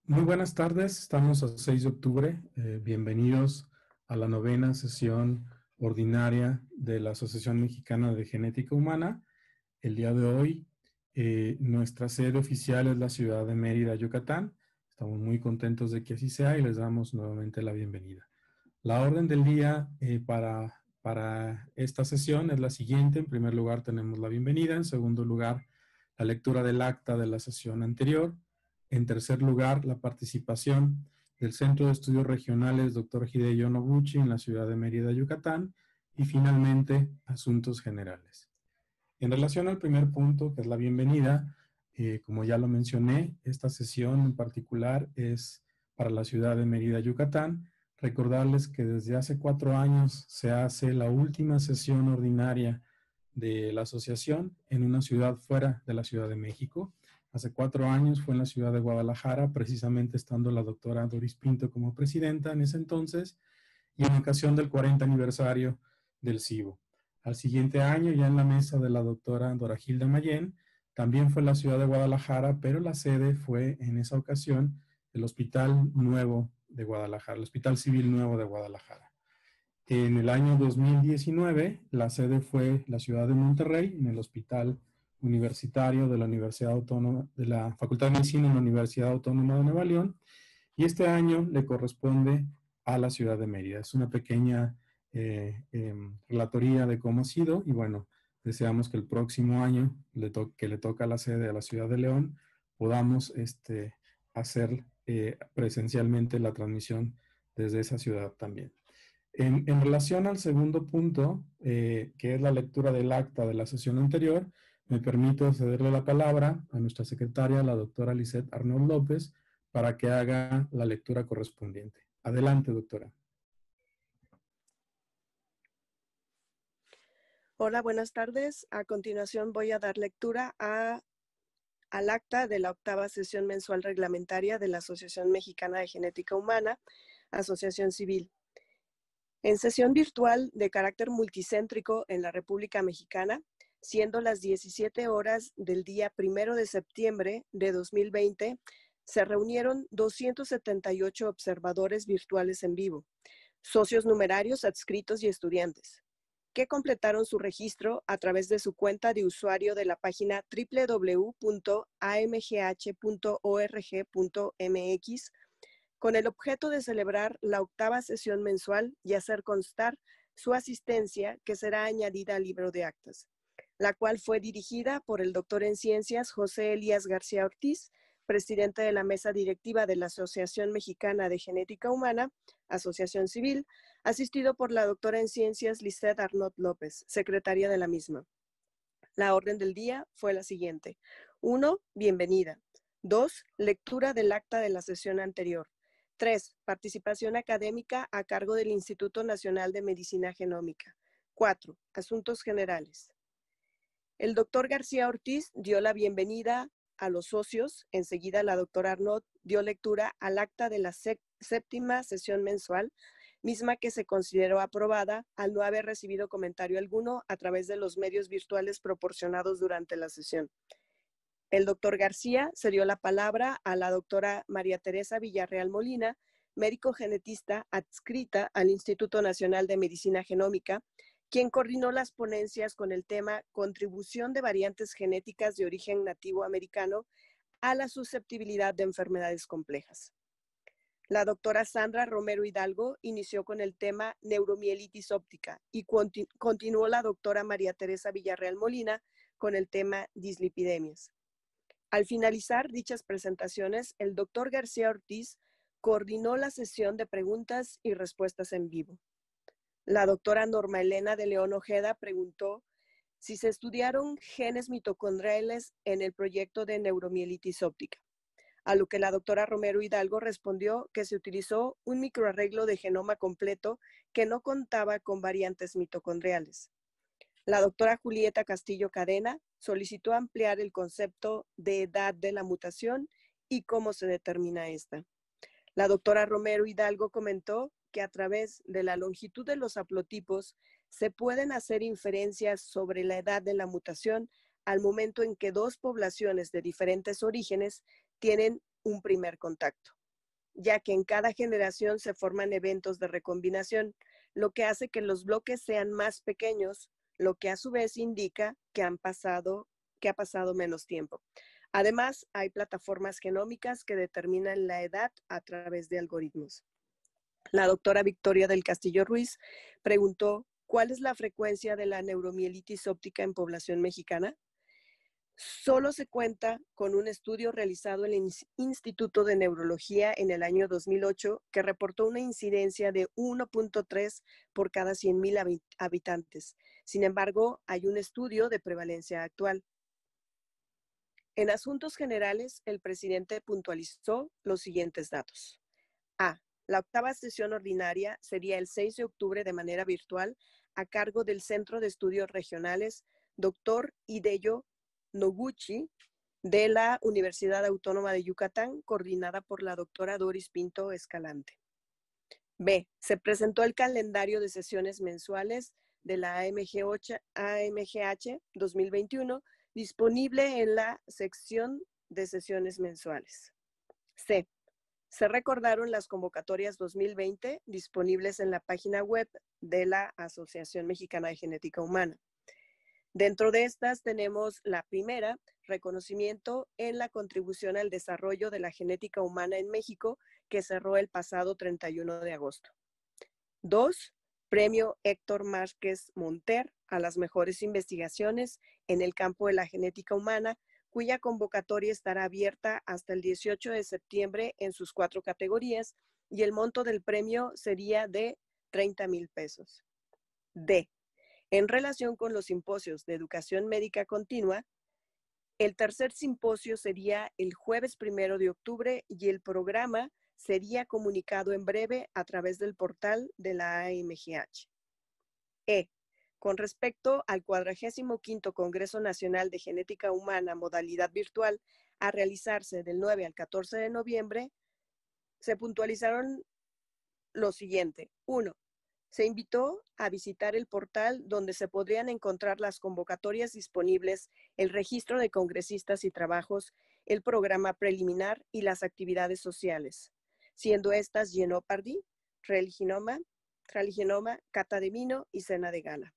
Muy buenas tardes, estamos a 6 de octubre. Bienvenidos a la novena sesión ordinaria de la Asociación Mexicana de Genética Humana. El día de hoy, nuestra sede oficial es la ciudad de Mérida, Yucatán. Estamos muy contentos de que así sea y les damos nuevamente la bienvenida. La orden del día para esta sesión es la siguiente. En primer lugar, tenemos la bienvenida. En segundo lugar, la lectura del acta de la sesión anterior. En tercer lugar, la participación del Centro de Estudios Regionales Dr. Hideyo Noguchi en la ciudad de Mérida, Yucatán. Y finalmente, asuntos generales. En relación al primer punto, que es la bienvenida, como ya lo mencioné, esta sesión en particular es para la ciudad de Mérida, Yucatán. Recordarles que desde hace 4 años se hace la última sesión ordinaria de la asociación en una ciudad fuera de la Ciudad de México. Hace 4 años fue en la ciudad de Guadalajara, precisamente estando la doctora Doris Pinto como presidenta en ese entonces, y en ocasión del 40 aniversario del CIBO. Al siguiente año, ya en la mesa de la doctora Dora Gilda Mayén, también fue la ciudad de Guadalajara, pero la sede fue en esa ocasión el Hospital Nuevo de Guadalajara, el Hospital Civil Nuevo de Guadalajara. En el año 2019, la sede fue la ciudad de Monterrey, en el Hospital Universitario de la Universidad Autónoma, de la Facultad de Medicina en la Universidad Autónoma de Nuevo León, y este año le corresponde a la ciudad de Mérida. Es una pequeña relatoría de cómo ha sido y bueno, deseamos que el próximo año que le toca la sede a la ciudad de León podamos hacer presencialmente la transmisión desde esa ciudad también. En relación al segundo punto, que es la lectura del acta de la sesión anterior, me permito cederle la palabra a nuestra secretaria, la doctora Lisette Arnaud López, para que haga la lectura correspondiente. Adelante, doctora. Hola, buenas tardes. A continuación voy a dar lectura al acta de la 8ª sesión mensual reglamentaria de la Asociación Mexicana de Genética Humana, Asociación Civil. En sesión virtual de carácter multicéntrico en la República Mexicana, siendo las 17 horas del día 1 de septiembre de 2020, se reunieron 278 observadores virtuales en vivo, socios numerarios, adscritos y estudiantes, que completaron su registro a través de su cuenta de usuario de la página www.amgh.org.mx con el objeto de celebrar la 8ª sesión mensual y hacer constar su asistencia, que será añadida al libro de actas, la cual fue dirigida por el doctor en ciencias José Elías García Ortiz, presidente de la mesa directiva de la Asociación Mexicana de Genética Humana, Asociación Civil, asistido por la doctora en ciencias Lisette Arnaud López, secretaria de la misma. La orden del día fue la siguiente. 1. Bienvenida. 2. Lectura del acta de la sesión anterior. 3. Participación académica a cargo del Instituto Nacional de Medicina Genómica. 4. Asuntos generales. El doctor García Ortiz dio la bienvenida a los socios. Enseguida la doctora Arnaud dio lectura al acta de la 7ª sesión mensual, misma que se consideró aprobada al no haber recibido comentario alguno a través de los medios virtuales proporcionados durante la sesión. El doctor García cedió la palabra a la doctora María Teresa Villarreal Molina, médico genetista adscrita al Instituto Nacional de Medicina Genómica, quien coordinó las ponencias con el tema Contribución de variantes genéticas de origen nativo americano a la susceptibilidad de enfermedades complejas. La doctora Sandra Romero Hidalgo inició con el tema neuromielitis óptica y continuó la doctora María Teresa Villarreal Molina con el tema dislipidemias. Al finalizar dichas presentaciones, el doctor García Ortiz coordinó la sesión de preguntas y respuestas en vivo. La doctora Norma Elena de León Ojeda preguntó si se estudiaron genes mitocondriales en el proyecto de neuromielitis óptica, a lo que la doctora Romero Hidalgo respondió que se utilizó un microarreglo de genoma completo que no contaba con variantes mitocondriales. La doctora Julieta Castillo Cadena solicitó ampliar el concepto de edad de la mutación y cómo se determina esta. La doctora Romero Hidalgo comentó que a través de la longitud de los haplotipos se pueden hacer inferencias sobre la edad de la mutación al momento en que dos poblaciones de diferentes orígenes tienen un primer contacto, ya que en cada generación se forman eventos de recombinación, lo que hace que los bloques sean más pequeños, lo que a su vez indica que ha pasado menos tiempo. Además, hay plataformas genómicas que determinan la edad a través de algoritmos. La doctora Victoria del Castillo Ruiz preguntó, ¿cuál es la frecuencia de la neuromielitis óptica en población mexicana? Solo se cuenta con un estudio realizado en el Instituto de Neurología en el año 2008 que reportó una incidencia de 1.3 por cada 100,000 habitantes. Sin embargo, hay un estudio de prevalencia actual. En asuntos generales, el presidente puntualizó los siguientes datos. A. La octava sesión ordinaria sería el 6 de octubre de manera virtual a cargo del Centro de Estudios Regionales Dr. Hideyo Noguchi de la Universidad Autónoma de Yucatán, coordinada por la doctora Doris Pinto Escalante. B. Se presentó el calendario de sesiones mensuales de la AMGH 2021, disponible en la sección de sesiones mensuales. C. Se recordaron las convocatorias 2020 disponibles en la página web de la Asociación Mexicana de Genética Humana. Dentro de estas tenemos la primera, reconocimiento en la contribución al desarrollo de la genética humana en México, que cerró el pasado 31 de agosto. 2. Premio Héctor Márquez Monter a las mejores investigaciones en el campo de la genética humana, cuya convocatoria estará abierta hasta el 18 de septiembre en sus 4 categorías y el monto del premio sería de 30,000 pesos. D. En relación con los simposios de educación médica continua, el tercer simposio sería el jueves 1 de octubre y el programa sería comunicado en breve a través del portal de la AMGH. E. Con respecto al 45º Congreso Nacional de Genética Humana modalidad virtual a realizarse del 9 al 14 de noviembre, se puntualizaron lo siguiente. 1. Se invitó a visitar el portal donde se podrían encontrar las convocatorias disponibles, el registro de congresistas y trabajos, el programa preliminar y las actividades sociales, siendo estas Jeopardy, Religenoma, Cata de Vino y Cena de Gala.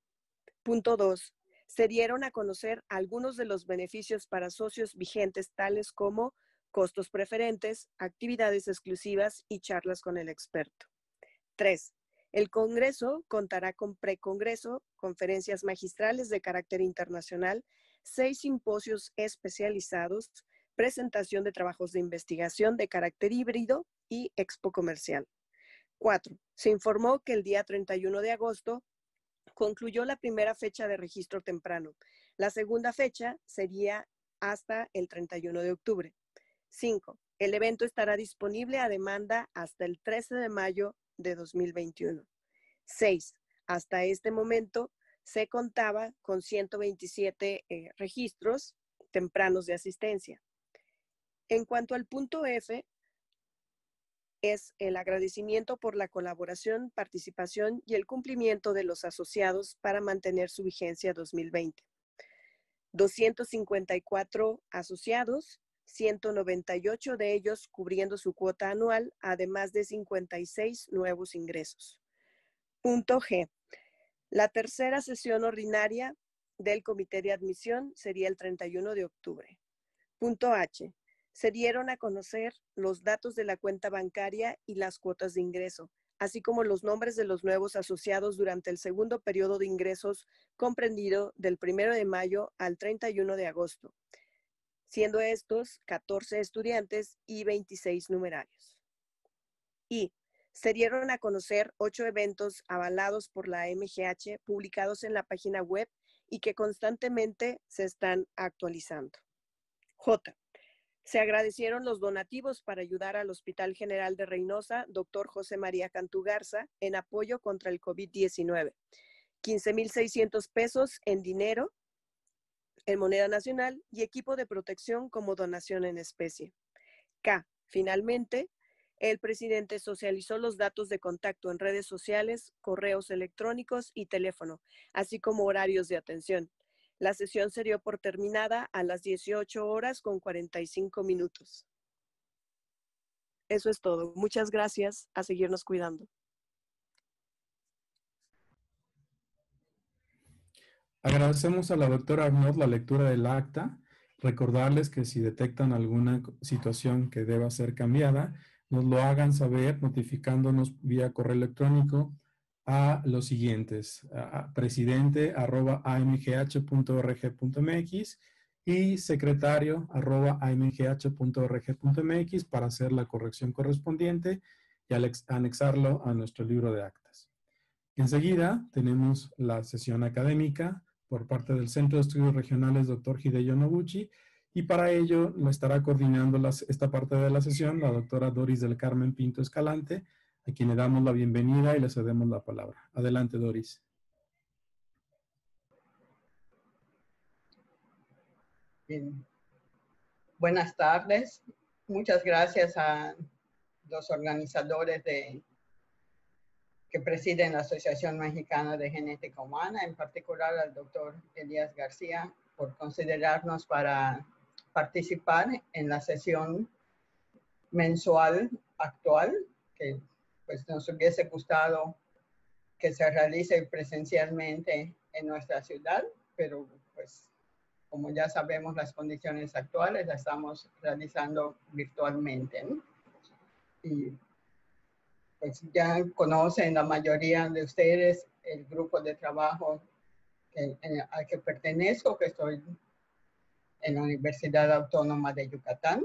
Punto 2. Se dieron a conocer algunos de los beneficios para socios vigentes, tales como costos preferentes, actividades exclusivas y charlas con el experto. 3. El Congreso contará con precongreso, conferencias magistrales de carácter internacional, 6 simposios especializados, presentación de trabajos de investigación de carácter híbrido y expo comercial. 4. Se informó que el día 31 de agosto concluyó la primera fecha de registro temprano. La segunda fecha sería hasta el 31 de octubre. 5. El evento estará disponible a demanda hasta el 13 de mayo de 2021. 6. Hasta este momento se contaba con 127 registros tempranos de asistencia. En cuanto al punto F, es el agradecimiento por la colaboración, participación y el cumplimiento de los asociados para mantener su vigencia 2020. 254 asociados, 198 de ellos cubriendo su cuota anual, además de 56 nuevos ingresos. Punto G. La tercera sesión ordinaria del Comité de Admisión sería el 31 de octubre. Punto H. Se dieron a conocer los datos de la cuenta bancaria y las cuotas de ingreso, así como los nombres de los nuevos asociados durante el segundo periodo de ingresos comprendido del 1 de mayo al 31 de agosto, siendo estos 14 estudiantes y 26 numerarios. Y se dieron a conocer 8 eventos avalados por la MGH publicados en la página web y que constantemente se están actualizando. J. Se agradecieron los donativos para ayudar al Hospital General de Reynosa, Dr. José María Cantú Garza, en apoyo contra el COVID-19. 15,600 pesos en dinero, en moneda nacional y equipo de protección como donación en especie. K. Finalmente, el presidente socializó los datos de contacto en redes sociales, correos electrónicos y teléfono, así como horarios de atención. La sesión se dio por terminada a las 18 horas con 45 minutos. Eso es todo. Muchas gracias. A seguirnos cuidando. Agradecemos a la doctora Arnaud la lectura del acta. Recordarles que si detectan alguna situación que deba ser cambiada, nos lo hagan saber notificándonos vía correo electrónico a los siguientes: presidente@amgh.org.mx y secretario@amgh.org.mx para hacer la corrección correspondiente y anexarlo a nuestro libro de actas. Enseguida tenemos la sesión académica por parte del Centro de Estudios Regionales Dr. Hideyo Noguchi, y para ello lo estará coordinando esta parte de la sesión la doctora Doris del Carmen Pinto Escalante, a quien le damos la bienvenida y le cedemos la palabra. Adelante, Doris. Bien. Buenas tardes. Muchas gracias a los organizadores que presiden la Asociación Mexicana de Genética Humana, en particular al doctor Elías García, por considerarnos para participar en la sesión mensual actual, que pues nos hubiese gustado que se realice presencialmente en nuestra ciudad, pero pues como ya sabemos las condiciones actuales, la estamos realizando virtualmente, ¿no? Y pues ya conocen la mayoría de ustedes el grupo de trabajo al que pertenezco, que estoy en la Universidad Autónoma de Yucatán.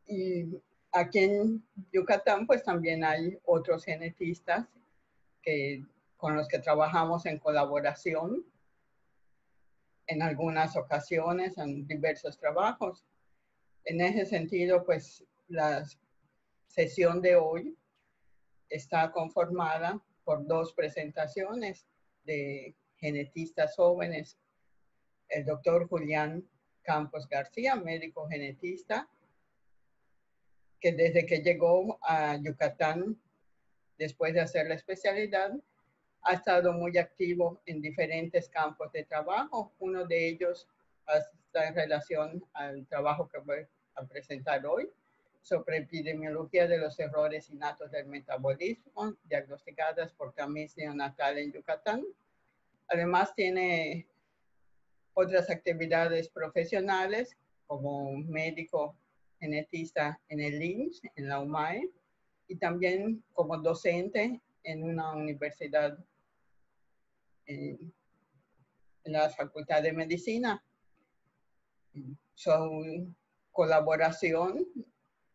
Y aquí en Yucatán pues también hay otros genetistas con los que trabajamos en colaboración en algunas ocasiones, en diversos trabajos. En ese sentido, pues la sesión de hoy está conformada por dos presentaciones de genetistas jóvenes. El doctor Julián Campos García, médico genetista, que desde que llegó a Yucatán, después de hacer la especialidad, ha estado muy activo en diferentes campos de trabajo. Uno de ellos está en relación al trabajo que voy a presentar hoy, sobre epidemiología de los errores innatos del metabolismo, diagnosticadas por Camis neonatal en Yucatán. Además tiene otras actividades profesionales como médico genetista en el IMSS, en la UMAE, y también como docente en una universidad en la Facultad de Medicina. Su colaboración,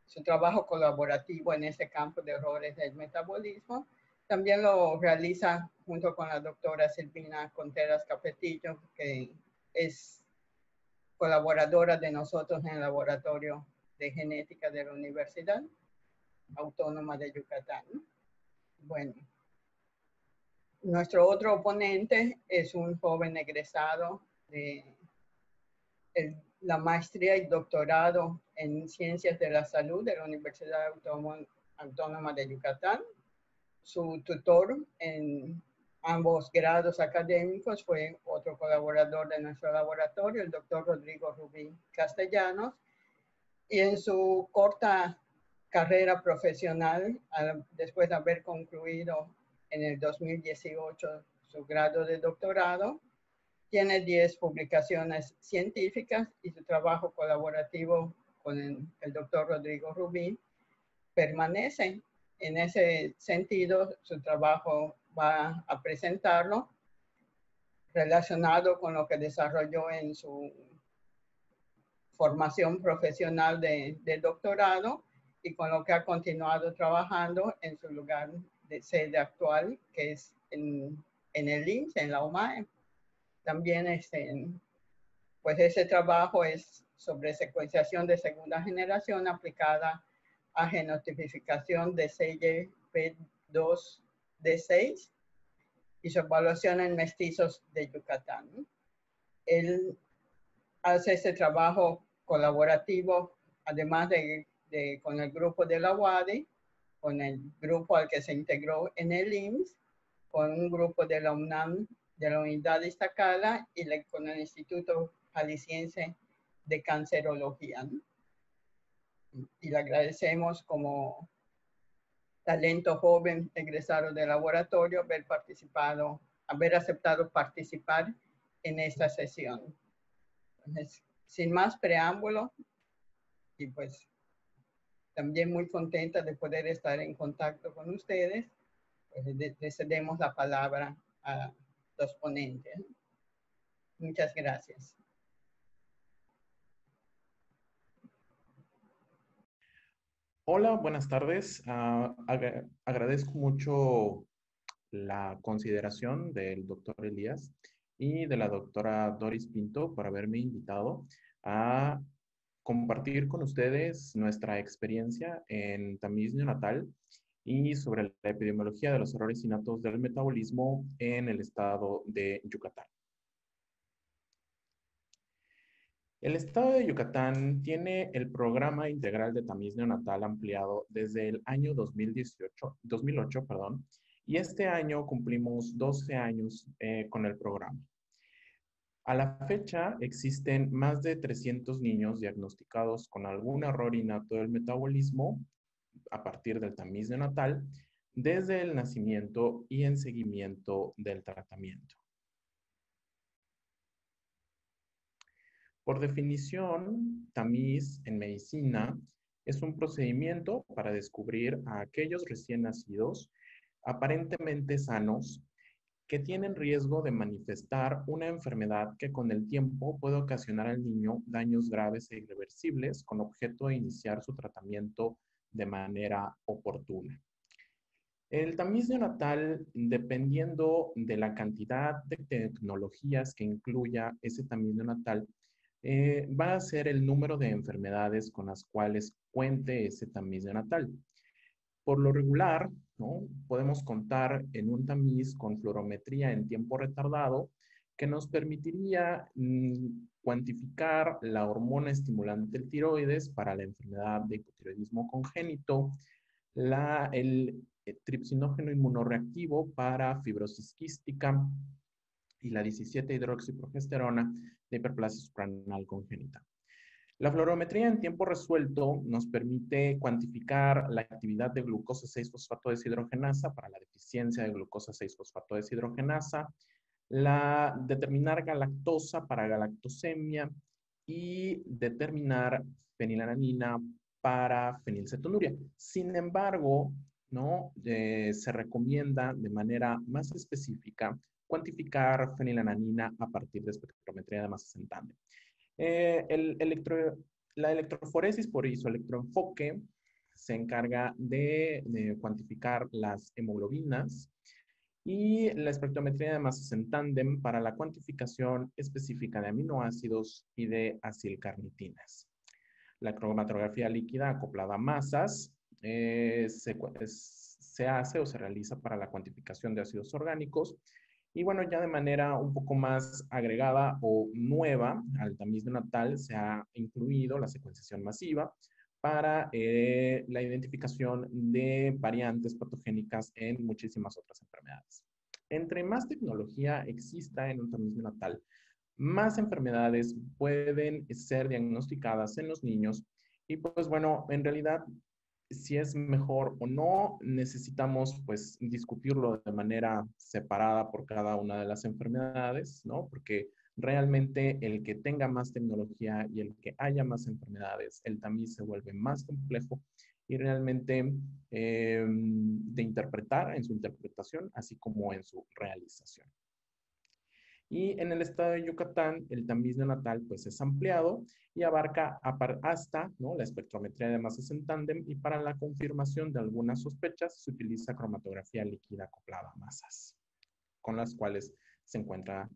su trabajo colaborativo en ese campo de errores del metabolismo, también lo realiza junto con la doctora Silvina Contreras Capetillo, que es colaboradora de nosotros en el Laboratorio de Genética de la Universidad Autónoma de Yucatán. Bueno, nuestro otro oponente es un joven egresado de la maestría y doctorado en Ciencias de la Salud de la Universidad Autónoma de Yucatán. Su tutor en ambos grados académicos fue otro colaborador de nuestro laboratorio, el doctor Rodrigo Rubí Castellanos, y en su corta carrera profesional, después de haber concluido en el 2018 su grado de doctorado, tiene 10 publicaciones científicas y su trabajo colaborativo con el doctor Rodrigo Rubí permanece. En ese sentido, su trabajo va a presentarlo relacionado con lo que desarrolló en su formación profesional de doctorado y con lo que ha continuado trabajando en su lugar de sede actual, que es en el IMSS, en la UMAE. También pues ese trabajo es sobre secuenciación de segunda generación aplicada a genotipificación de CYP2D6 y su evaluación en mestizos de Yucatán. Él hace ese trabajo colaborativo, además de con el grupo de la UADY, con el grupo al que se integró en el IMSS, con un grupo de la UNAM, de la Unidad de Iztacala, y con el Instituto Jalisciense de Cancerología, ¿no? y le agradecemos como talento joven egresado del laboratorio haber aceptado participar en esta sesión. Entonces, sin más preámbulo, y pues también muy contenta de poder estar en contacto con ustedes, pues le cedemos la palabra a los ponentes. Muchas gracias. Hola, buenas tardes. Agradezco mucho la consideración del doctor Elías y de la doctora Doris Pinto por haberme invitado a compartir con ustedes nuestra experiencia en tamiz neonatal y sobre la epidemiología de los errores innatos del metabolismo en el estado de Yucatán. El estado de Yucatán tiene el programa integral de tamiz neonatal ampliado desde el año 2008, y este año cumplimos 12 años con el programa. A la fecha existen más de 300 niños diagnosticados con algún error innato del metabolismo a partir del tamiz neonatal desde el nacimiento y en seguimiento del tratamiento. Por definición, tamiz en medicina es un procedimiento para descubrir a aquellos recién nacidos aparentemente sanos que tienen riesgo de manifestar una enfermedad que con el tiempo puede ocasionar al niño daños graves e irreversibles con objeto de iniciar su tratamiento de manera oportuna. El tamiz neonatal, dependiendo de la cantidad de tecnologías que incluya ese tamiz neonatal, va a ser el número de enfermedades con las cuales cuente ese tamiz neonatal. Por lo regular, ¿no?, podemos contar en un tamiz con fluorometría en tiempo retardado que nos permitiría cuantificar la hormona estimulante del tiroides para la enfermedad de hipotiroidismo congénito, el tripsinógeno inmunoreactivo para fibrosis quística y la 17-hidroxiprogesterona de hiperplasia suprarrenal congénita. La fluorometría en tiempo resuelto nos permite cuantificar la actividad de glucosa 6-fosfato deshidrogenasa para la deficiencia de glucosa 6-fosfato deshidrogenasa, determinar galactosa para galactosemia y determinar fenilalanina para fenilcetonuria. Sin embargo, ¿no?, se recomienda de manera más específica cuantificar fenilalanina a partir de espectrometría de masas en tándem. La electroforesis por isoelectroenfoque se encarga de cuantificar las hemoglobinas y la espectrometría de masas en tándem para la cuantificación específica de aminoácidos y de acilcarnitinas. La cromatografía líquida acoplada a masas se hace o se realiza para la cuantificación de ácidos orgánicos. Y bueno, ya de manera un poco más agregada o nueva al tamiz neonatal se ha incluido la secuenciación masiva para la identificación de variantes patogénicas en muchísimas otras enfermedades. Entre más tecnología exista en un tamiz neonatal, más enfermedades pueden ser diagnosticadas en los niños y pues bueno, en realidad si es mejor o no, necesitamos pues discutirlo de manera separada por cada una de las enfermedades, ¿no? Porque realmente el que tenga más tecnología y el que haya más enfermedades, el tamiz se vuelve más complejo y realmente de interpretar en su interpretación, así como en su realización. Y en el estado de Yucatán, el tamiz neonatal pues es ampliado y abarca hasta, ¿no?, la espectrometría de masas en tándem, y para la confirmación de algunas sospechas se utiliza cromatografía líquida acoplada a masas, con las cuales se cuenta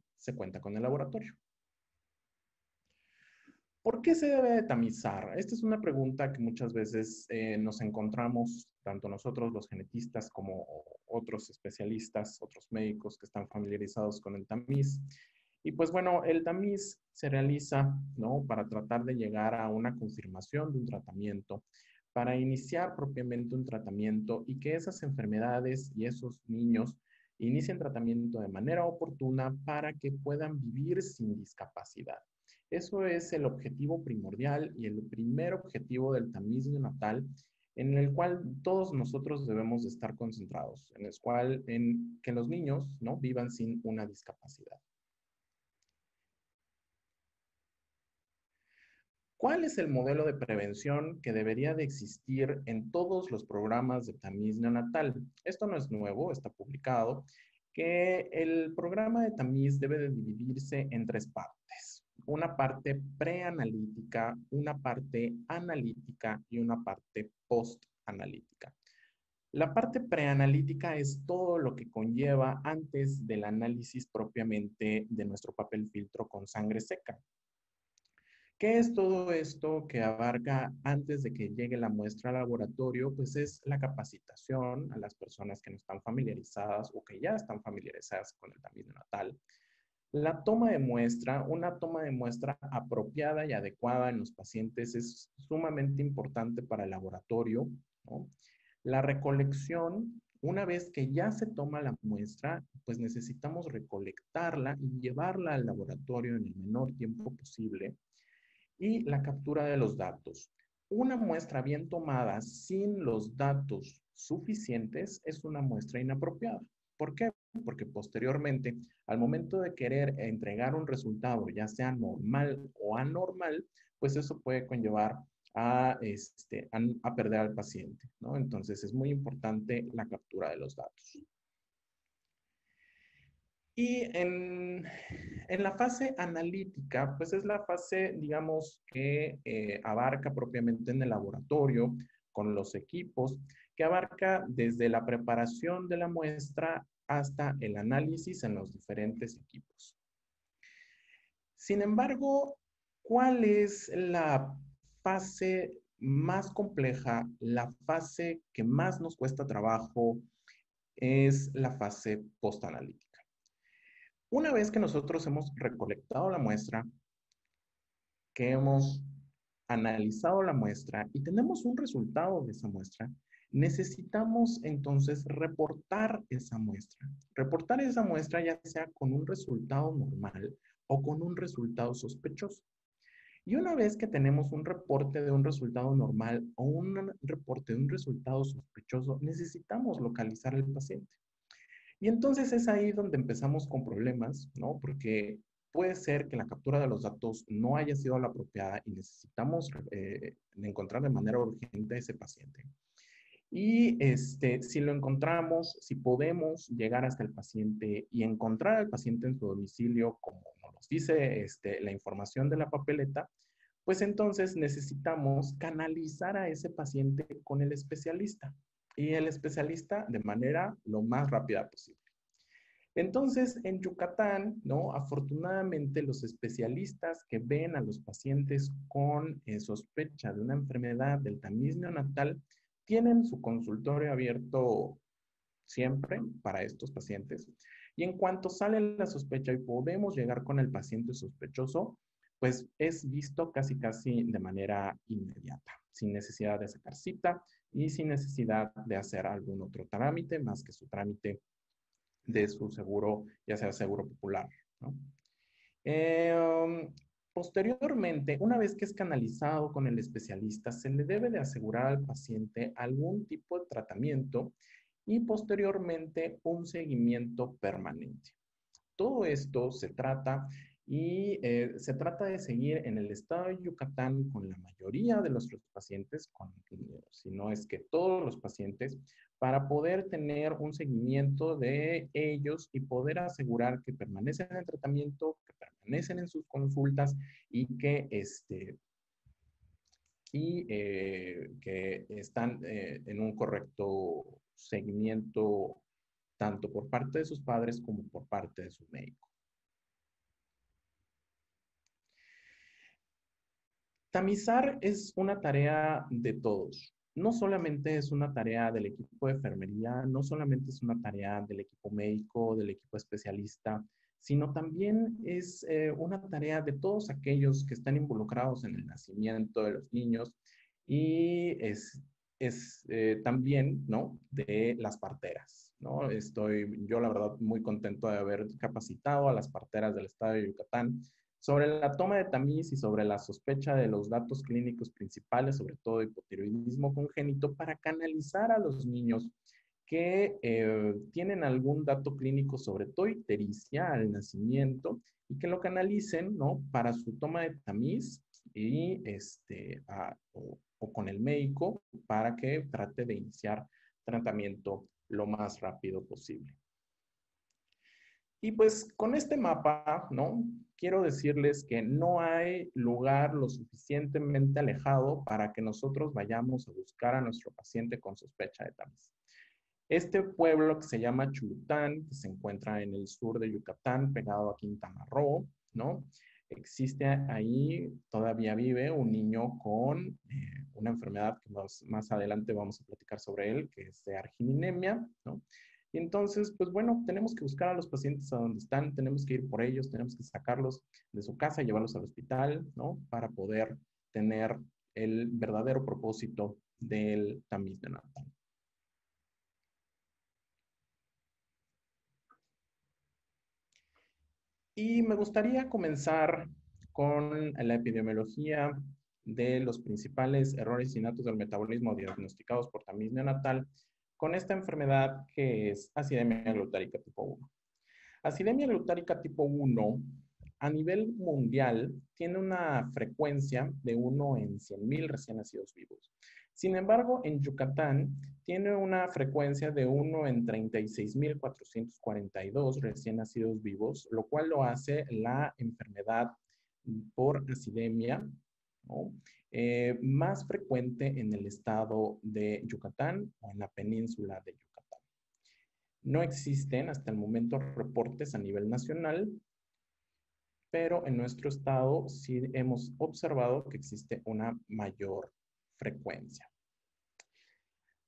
con el laboratorio. ¿Por qué se debe de tamizar? Esta es una pregunta que muchas veces nos encontramos, tanto nosotros los genetistas como otros especialistas, otros médicos que están familiarizados con el tamiz. Y pues bueno, el tamiz se realiza, ¿no?, para tratar de llegar a una confirmación de un tratamiento, para iniciar propiamente un tratamiento y que esas enfermedades y esos niños inicien tratamiento de manera oportuna para que puedan vivir sin discapacidad. Eso es el objetivo primordial y el primer objetivo del tamiz neonatal, en el cual todos nosotros debemos de estar concentrados, en que los niños, ¿no?, vivan sin una discapacidad. ¿Cuál es el modelo de prevención que debería de existir en todos los programas de tamiz neonatal? Esto no es nuevo, está publicado, que el programa de tamiz debe de dividirse en 3 partes. Una parte preanalítica, una parte analítica y una parte postanalítica. La parte preanalítica es todo lo que conlleva antes del análisis propiamente de nuestro papel filtro con sangre seca. ¿Qué es todo esto que abarca antes de que llegue la muestra al laboratorio? Pues es la capacitación a las personas que no están familiarizadas o que ya están familiarizadas con el tamiz neonatal. La toma de muestra, una toma de muestra apropiada y adecuada en los pacientes es sumamente importante para el laboratorio, ¿no? La recolección, una vez que ya se toma la muestra, pues necesitamos recolectarla y llevarla al laboratorio en el menor tiempo posible. Y la captura de los datos. Una muestra bien tomada sin los datos suficientes es una muestra inapropiada. ¿Por qué? Porque posteriormente, al momento de querer entregar un resultado, ya sea normal o anormal, pues eso puede conllevar a perder al paciente, ¿no? Entonces es muy importante la captura de los datos. Y en la fase analítica, pues es la fase, digamos, que abarca propiamente en el laboratorio, con los equipos, que abarca desde la preparación de la muestra hasta el análisis en los diferentes equipos. Sin embargo, ¿cuál es la fase más compleja, la fase que más nos cuesta trabajo? Es la fase postanalítica. Una vez que nosotros hemos recolectado la muestra, que hemos analizado la muestra y tenemos un resultado de esa muestra, necesitamos entonces reportar esa muestra. Reportar esa muestra ya sea con un resultado normal o con un resultado sospechoso. Y una vez que tenemos un reporte de un resultado normal o un reporte de un resultado sospechoso, necesitamos localizar al paciente. Y entonces es ahí donde empezamos con problemas, ¿no? Porque puede ser que la captura de los datos no haya sido la apropiada y necesitamos encontrar de manera urgente a ese paciente. Y si lo encontramos, si podemos llegar hasta el paciente y encontrar al paciente en su domicilio, como nos dice la información de la papeleta, pues entonces necesitamos canalizar a ese paciente con el especialista. Y el especialista de manera lo más rápida posible. Entonces, en Yucatán, ¿no? Afortunadamente, los especialistas que ven a los pacientes con sospecha de una enfermedad del tamiz neonatal tienen su consultorio abierto siempre para estos pacientes. Y en cuanto sale la sospecha y podemos llegar con el paciente sospechoso, pues es visto casi de manera inmediata, sin necesidad de sacar cita y sin necesidad de hacer algún otro trámite más que su trámite de su seguro, ya sea seguro popular, ¿no? Posteriormente, una vez que es canalizado con el especialista, se le debe de asegurar al paciente algún tipo de tratamiento y posteriormente un seguimiento permanente. Todo esto se trata de seguir en el estado de Yucatán con la mayoría de nuestros pacientes, si no es que todos los pacientes, para poder tener un seguimiento de ellos y poder asegurar que permanecen en el tratamiento, que permanecen en sus consultas y que están en un correcto seguimiento tanto por parte de sus padres como por parte de su médico. Tamizar es una tarea de todos. No solamente es una tarea del equipo de enfermería, no solamente es una tarea del equipo médico, del equipo especialista, sino también es una tarea de todos aquellos que están involucrados en el nacimiento de los niños y es también, ¿no?, de las parteras, ¿no? Estoy yo, la verdad, muy contento de haber capacitado a las parteras del estado de Yucatán Sobre la toma de tamiz y sobre la sospecha de los datos clínicos principales, sobre todo hipotiroidismo congénito, para canalizar a los niños que tienen algún dato clínico, sobre todo ictericia al nacimiento, y que lo canalicen, ¿no?, para su toma de tamiz y o con el médico para que trate de iniciar tratamiento lo más rápido posible. Y pues con este mapa, ¿no?, quiero decirles que no hay lugar lo suficientemente alejado para que nosotros vayamos a buscar a nuestro paciente con sospecha de tamiz. Este pueblo que se llama Chulután, que se encuentra en el sur de Yucatán, pegado a Quintana Roo, ¿no? Existe ahí, todavía vive un niño con una enfermedad que más adelante vamos a platicar sobre él, que es de argininemia, ¿no? Y entonces, pues bueno, tenemos que buscar a los pacientes a donde están, tenemos que ir por ellos, tenemos que sacarlos de su casa y llevarlos al hospital, ¿no?, para poder tener el verdadero propósito del tamiz neonatal. Y me gustaría comenzar con la epidemiología de los principales errores innatos del metabolismo diagnosticados por tamiz neonatal con esta enfermedad que es acidemia glutárica tipo 1. Acidemia glutárica tipo 1 a nivel mundial tiene una frecuencia de 1 en 100,000 recién nacidos vivos. Sin embargo, en Yucatán tiene una frecuencia de 1 en 36,442 recién nacidos vivos, lo cual lo hace la enfermedad por acidemia, ¿no?, más frecuente en el estado de Yucatán o en la península de Yucatán. No existen hasta el momento reportes a nivel nacional, pero en nuestro estado sí hemos observado que existe una mayor frecuencia.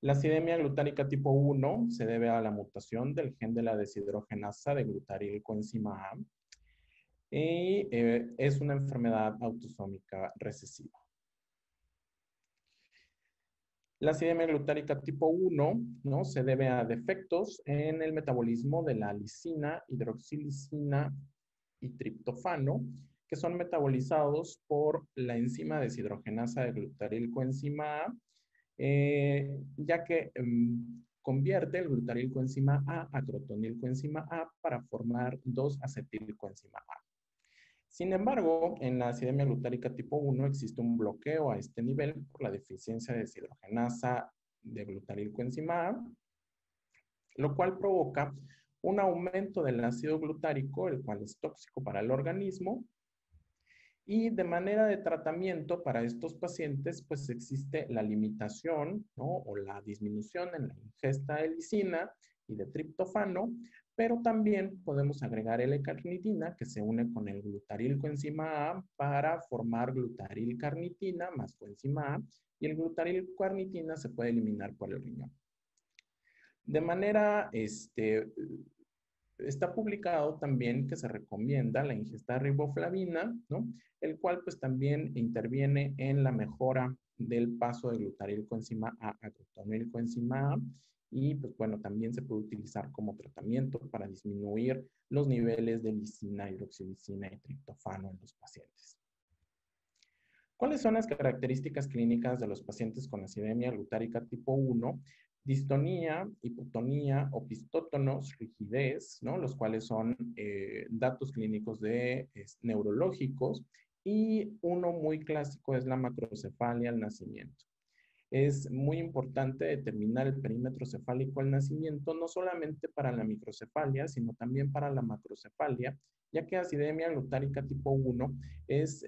La acidemia glutárica tipo 1 se debe a la mutación del gen de la deshidrogenasa de glutarilcoenzima A y es una enfermedad autosómica recesiva. La acidemia glutárica tipo 1, ¿no?, se debe a defectos en el metabolismo de la lisina, hidroxilisina y triptofano, que son metabolizados por la enzima deshidrogenasa de glutarilcoenzima A, ya que convierte el glutarilcoenzima A a crotonilcoenzima A para formar 2-acetilcoenzima A. Sin embargo, en la acidemia glutárica tipo 1 existe un bloqueo a este nivel por la deficiencia de deshidrogenasa de glutarilcoenzima A, lo cual provoca un aumento del ácido glutárico, el cual es tóxico para el organismo. Y de manera de tratamiento para estos pacientes, pues existe la limitación, ¿no?, o la disminución en la ingesta de lisina y de triptofano, pero también podemos agregar L-carnitina, que se une con el glutarilcoenzima A para formar glutarilcarnitina más coenzima A, y el glutarilcarnitina se puede eliminar por el riñón. De manera, está publicado también que se recomienda la ingesta de riboflavina, ¿no?, el cual pues también interviene en la mejora del paso de glutarilcoenzima A a crotonilcoenzima A, y pues bueno, también se puede utilizar como tratamiento para disminuir los niveles de lisina, hidroxilisina y triptofano en los pacientes. ¿Cuáles son las características clínicas de los pacientes con acidemia glutárica tipo 1? Distonía, hipotonía, opistótonos, rigidez, ¿no?, los cuales son datos clínicos neurológicos, y uno muy clásico es la macrocefalia al nacimiento. Es muy importante determinar el perímetro cefálico al nacimiento, no solamente para la microcefalia, sino también para la macrocefalia, ya que acidemia glutárica tipo 1 es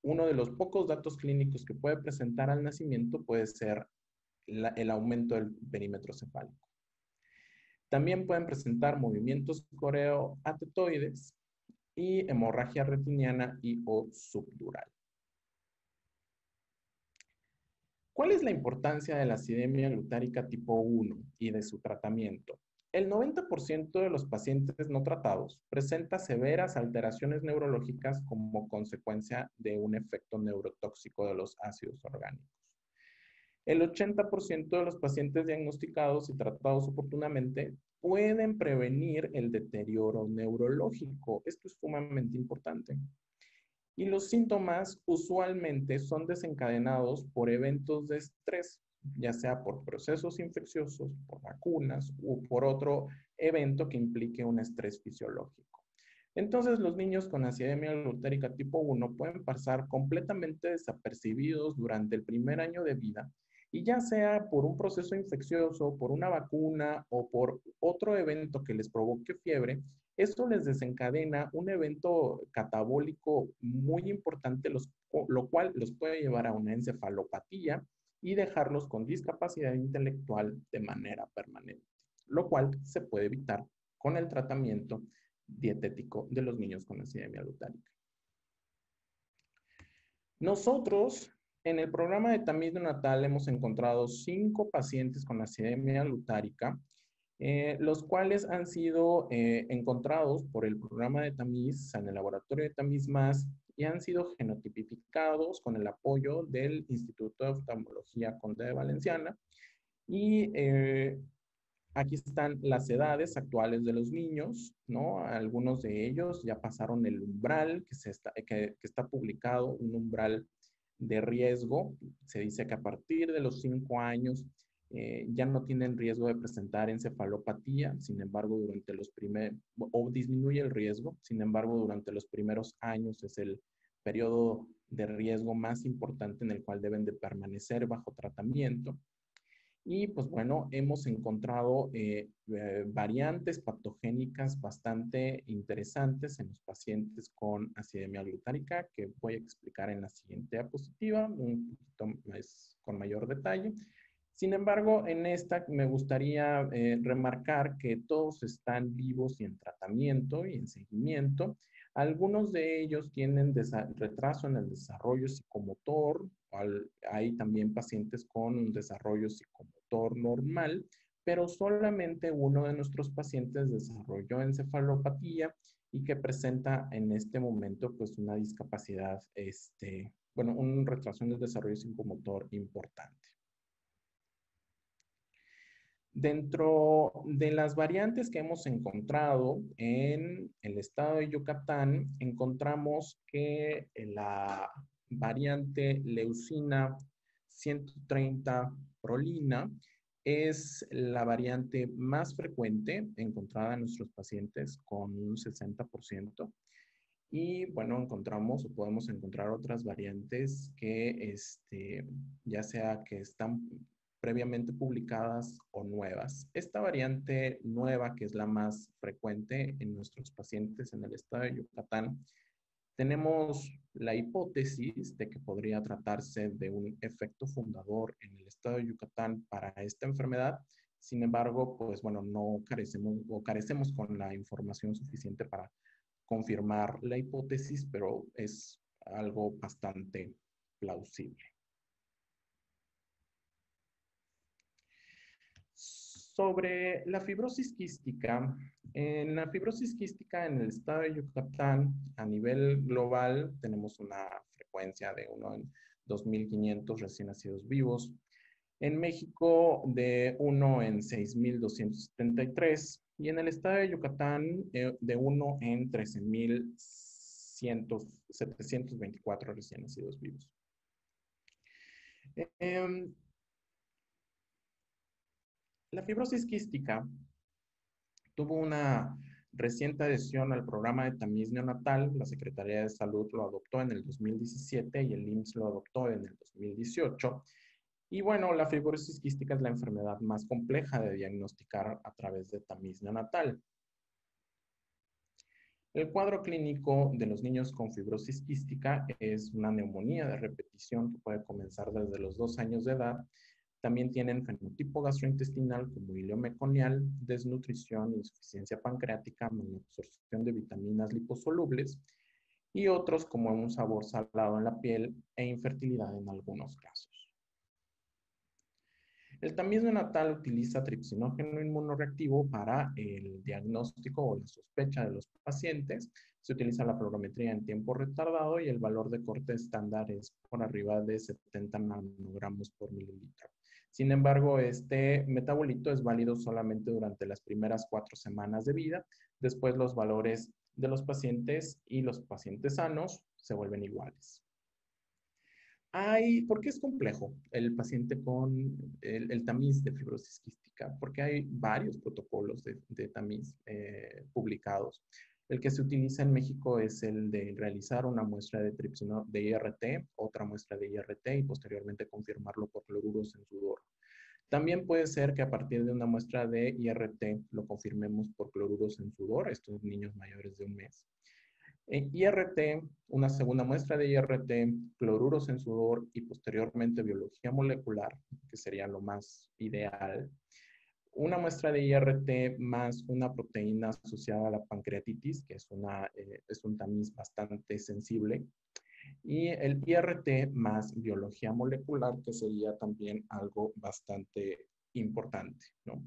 uno de los pocos datos clínicos que puede presentar al nacimiento, puede ser el aumento del perímetro cefálico. También pueden presentar movimientos coreoatetoides y hemorragia retiniana y o subdural. ¿Cuál es la importancia de la acidemia glutárica tipo 1 y de su tratamiento? El 90% de los pacientes no tratados presenta severas alteraciones neurológicas como consecuencia de un efecto neurotóxico de los ácidos orgánicos. El 80% de los pacientes diagnosticados y tratados oportunamente pueden prevenir el deterioro neurológico. Esto es sumamente importante. Y los síntomas usualmente son desencadenados por eventos de estrés, ya sea por procesos infecciosos, por vacunas o por otro evento que implique un estrés fisiológico. Entonces, los niños con acidemia glutérica tipo 1 pueden pasar completamente desapercibidos durante el primer año de vida, y ya sea por un proceso infeccioso, por una vacuna o por otro evento que les provoque fiebre, esto les desencadena un evento catabólico muy importante, lo cual los puede llevar a una encefalopatía y dejarlos con discapacidad intelectual de manera permanente, lo cual se puede evitar con el tratamiento dietético de los niños con acidemia glutárica. Nosotros, en el programa de tamiz neonatal, hemos encontrado 5 pacientes con acidemia glutárica, los cuales han sido encontrados por el programa de tamiz en el laboratorio de tamiz más y han sido genotipificados con el apoyo del Instituto de Oftalmología Conde de Valenciana. Y aquí están las edades actuales de los niños, ¿no? Algunos de ellos ya pasaron el umbral que está publicado, un umbral de riesgo. Se dice que a partir de los 5 años ya no tienen riesgo de presentar encefalopatía, sin embargo, o disminuye el riesgo, sin embargo, durante los primeros años es el periodo de riesgo más importante en el cual deben de permanecer bajo tratamiento. Y pues bueno, hemos encontrado variantes patogénicas bastante interesantes en los pacientes con acidemia glutárica, que voy a explicar en la siguiente diapositiva, un poquito más con mayor detalle. Sin embargo, en esta me gustaría remarcar que todos están vivos y en tratamiento y en seguimiento. Algunos de ellos tienen retraso en el desarrollo psicomotor. Hay también pacientes con un desarrollo psicomotor normal, pero solamente uno de nuestros pacientes desarrolló encefalopatía y que presenta en este momento pues una discapacidad, un retraso en el desarrollo psicomotor importante. Dentro de las variantes que hemos encontrado en el estado de Yucatán, encontramos que la variante leucina 130 prolina es la variante más frecuente encontrada en nuestros pacientes con un 60%. Y bueno, encontramos o podemos encontrar otras variantes que ya sea que están previamente publicadas o nuevas. Esta variante nueva, que es la más frecuente en nuestros pacientes en el estado de Yucatán, tenemos la hipótesis de que podría tratarse de un efecto fundador en el estado de Yucatán para esta enfermedad. Sin embargo, pues bueno, no carecemos con la información suficiente para confirmar la hipótesis, pero es algo bastante plausible. Sobre la fibrosis quística, en la fibrosis quística en el estado de Yucatán, a nivel global, tenemos una frecuencia de 1 en 2.500 recién nacidos vivos. En México, de 1 en 6.273. Y en el estado de Yucatán, de 1 en 13.724 recién nacidos vivos. La fibrosis quística tuvo una reciente adhesión al programa de tamiz neonatal. La Secretaría de Salud lo adoptó en el 2017 y el IMSS lo adoptó en el 2018. Y bueno, la fibrosis quística es la enfermedad más compleja de diagnosticar a través de tamiz neonatal. El cuadro clínico de los niños con fibrosis quística es una neumonía de repetición que puede comenzar desde los 2 años de edad. También tienen fenotipo gastrointestinal como hilio meconial, desnutrición, insuficiencia pancreática, malabsorción de vitaminas liposolubles y otros como un sabor salado en la piel e infertilidad en algunos casos. El tamiz neonatal utiliza tripsinógeno inmunoreactivo para el diagnóstico o la sospecha de los pacientes. Se utiliza la fluorometría en tiempo retardado y el valor de corte estándar es por arriba de 70 nanogramos por mililitro. Sin embargo, este metabolito es válido solamente durante las primeras 4 semanas de vida. Después los valores de los pacientes y los pacientes sanos se vuelven iguales. ¿Por qué es complejo el paciente con el tamiz de fibrosis quística? Porque hay varios protocolos de tamiz publicados. El que se utiliza en México es el de realizar una muestra de de IRT, otra muestra de IRT y posteriormente confirmarlo por cloruros en sudor. También puede ser que a partir de una muestra de IRT lo confirmemos por cloruros en sudor, estos niños mayores de 1 mes. IRT, una segunda muestra de IRT, cloruros en sudor y posteriormente biología molecular, que sería lo más ideal. Una muestra de IRT más una proteína asociada a la pancreatitis, que es un tamiz bastante sensible. Y el IRT más biología molecular, que sería también algo bastante importante, ¿no?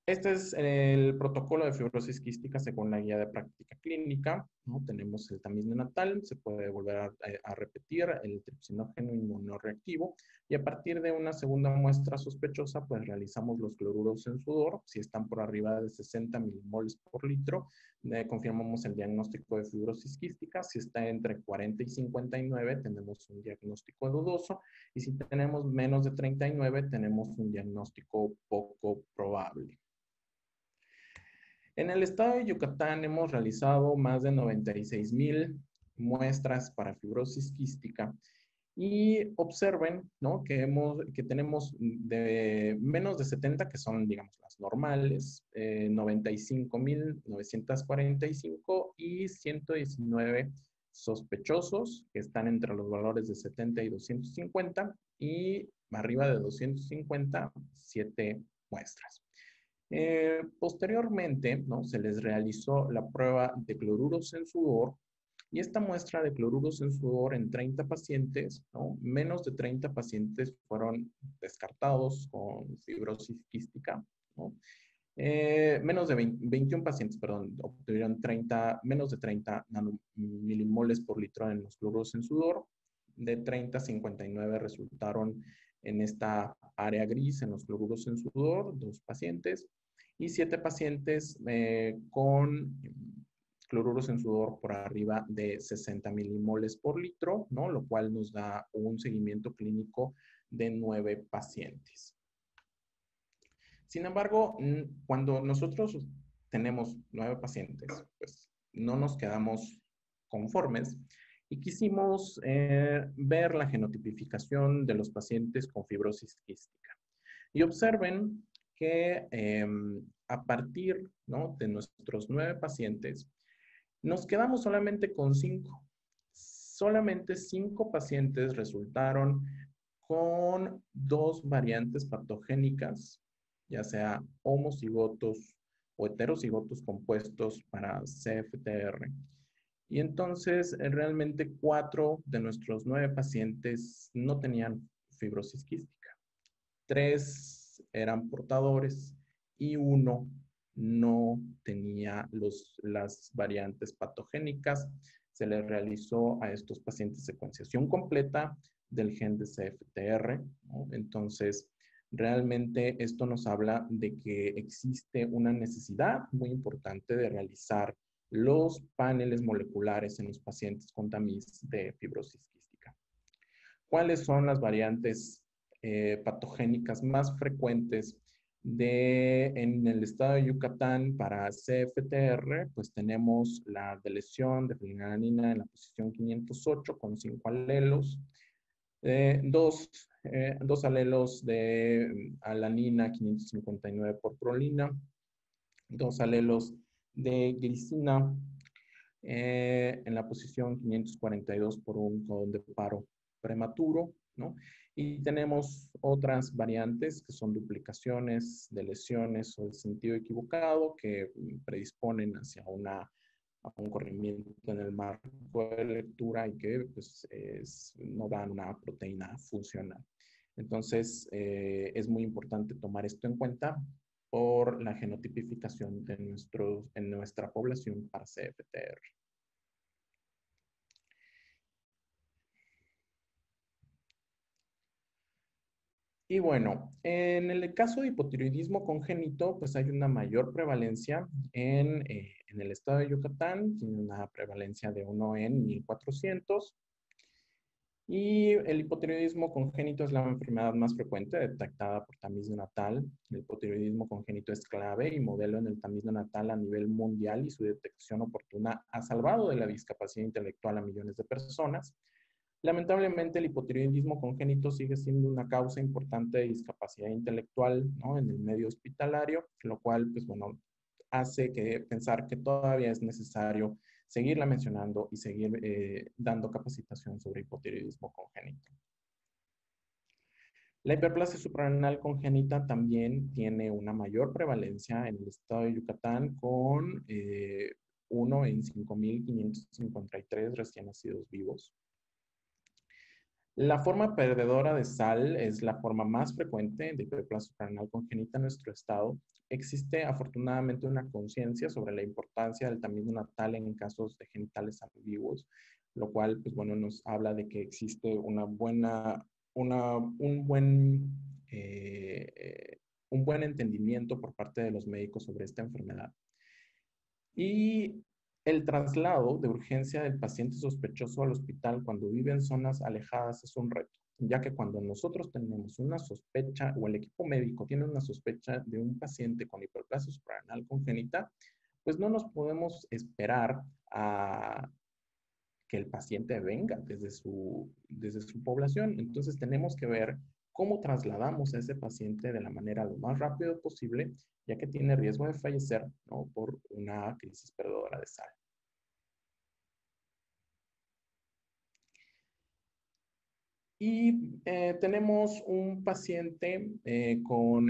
Este es el protocolo de fibrosis quística según la guía de práctica clínica, ¿no? Tenemos el tamiz neonatal, se puede volver a repetir el tripsinógeno inmunoreactivo y a partir de una segunda muestra sospechosa, pues realizamos los cloruros en sudor. Si están por arriba de 60 milimoles por litro, confirmamos el diagnóstico de fibrosis quística. Si está entre 40 y 59, tenemos un diagnóstico dudoso y si tenemos menos de 39, tenemos un diagnóstico poco probable. En el estado de Yucatán hemos realizado más de 96,000 muestras para fibrosis quística y observen, ¿no?, que tenemos de menos de 70 que son, digamos, las normales, 95,945 y 119 sospechosos que están entre los valores de 70 y 250 y arriba de 250, 7 muestras. Posteriormente, ¿no?, se les realizó la prueba de cloruros en sudor y esta muestra de cloruros en sudor en 30 pacientes, ¿no?, menos de 30 pacientes fueron descartados con fibrosis quística, ¿no? Menos de 21 pacientes, perdón, obtuvieron menos de 30 milimoles por litro en los cloruros en sudor. De 30 a 59 resultaron en esta área gris en los cloruros en sudor, 2 pacientes, y 7 pacientes con cloruros en sudor por arriba de 60 milimoles por litro, ¿no?, lo cual nos da un seguimiento clínico de 9 pacientes. Sin embargo, cuando nosotros tenemos 9 pacientes, pues no nos quedamos conformes y quisimos ver la genotipificación de los pacientes con fibrosis quística. Y observen que a partir, ¿no?, de nuestros 9 pacientes, nos quedamos solamente con 5. Solamente 5 pacientes resultaron con 2 variantes patogénicas, ya sea homocigotos o heterocigotos compuestos para CFTR. Y entonces, realmente 4 de nuestros 9 pacientes no tenían fibrosis quística. 3 eran portadores y 1 no tenía las variantes patogénicas. Se les realizó a estos pacientes secuenciación completa del gen de CFTR, ¿no? Entonces, realmente esto nos habla de que existe una necesidad muy importante de realizar los paneles moleculares en los pacientes con tamiz de fibrosis quística. ¿Cuáles son las variantes patogénicas más frecuentes en el estado de Yucatán para CFTR? Pues tenemos la deleción de fenilalanina en la posición 508 con 5 alelos, 2 alelos de alanina 559 por prolina, 2 alelos de glicina en la posición 542 por un codón de paro prematuro, ¿no? Y tenemos otras variantes que son duplicaciones de lesiones o de sentido equivocado que predisponen hacia un corrimiento en el marco de lectura y que pues, no dan una proteína funcional. Entonces, es muy importante tomar esto en cuenta por la genotipificación de en nuestra población para CFTR. Y bueno, en el caso de hipotiroidismo congénito, pues hay una mayor prevalencia en el estado de Yucatán, tiene una prevalencia de 1 en 1400. Y el hipotiroidismo congénito es la enfermedad más frecuente detectada por tamiz neonatal. El hipotiroidismo congénito es clave y modelo en el tamiz neonatal a nivel mundial y su detección oportuna ha salvado de la discapacidad intelectual a millones de personas. Lamentablemente, el hipotiroidismo congénito sigue siendo una causa importante de discapacidad intelectual, ¿no?, en el medio hospitalario, lo cual, pues bueno, hace pensar que todavía es necesario seguirla mencionando y seguir dando capacitación sobre hipotiroidismo congénito. La hiperplasia suprarrenal congénita también tiene una mayor prevalencia en el estado de Yucatán con 1 en 5.553 recién nacidos vivos. La forma perdedora de sal es la forma más frecuente de hiperplasia suprarrenal congénita en nuestro estado. Existe afortunadamente una conciencia sobre la importancia del tamiz neonatal en casos de genitales ambiguos, lo cual, pues bueno, nos habla de que existe un buen entendimiento por parte de los médicos sobre esta enfermedad. Y el traslado de urgencia del paciente sospechoso al hospital cuando vive en zonas alejadas es un reto, ya que cuando nosotros tenemos una sospecha o el equipo médico tiene una sospecha de un paciente con hiperplasia suprarrenal congénita, pues no nos podemos esperar a que el paciente venga desde su población. Entonces tenemos que ver cómo trasladamos a ese paciente de la manera lo más rápido posible, ya que tiene riesgo de fallecer, ¿no?, por una crisis perdedora de sal. Y tenemos un paciente con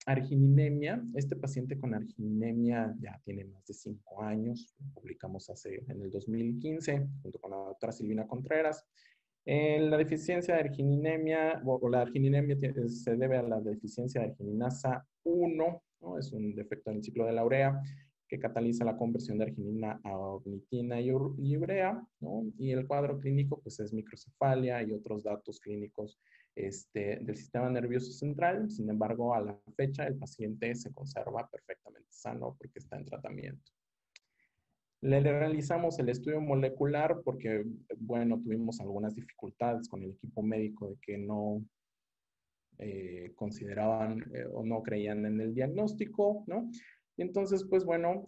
argininemia. Este paciente con argininemia ya tiene más de 5 años. Lo publicamos en el 2015 junto con la doctora Silvina Contreras. La deficiencia de argininemia, o la argininemia se debe a la deficiencia de argininasa 1, ¿no? Es un defecto en el ciclo de la urea que cataliza la conversión de arginina a ornitina y urea, ¿no? Y el cuadro clínico, pues, es microcefalia y otros datos clínicos del sistema nervioso central. Sin embargo, a la fecha, el paciente se conserva perfectamente sano porque está en tratamiento. Le realizamos el estudio molecular porque, bueno, tuvimos algunas dificultades con el equipo médico de que no consideraban o no creían en el diagnóstico, ¿no? Y entonces, pues bueno,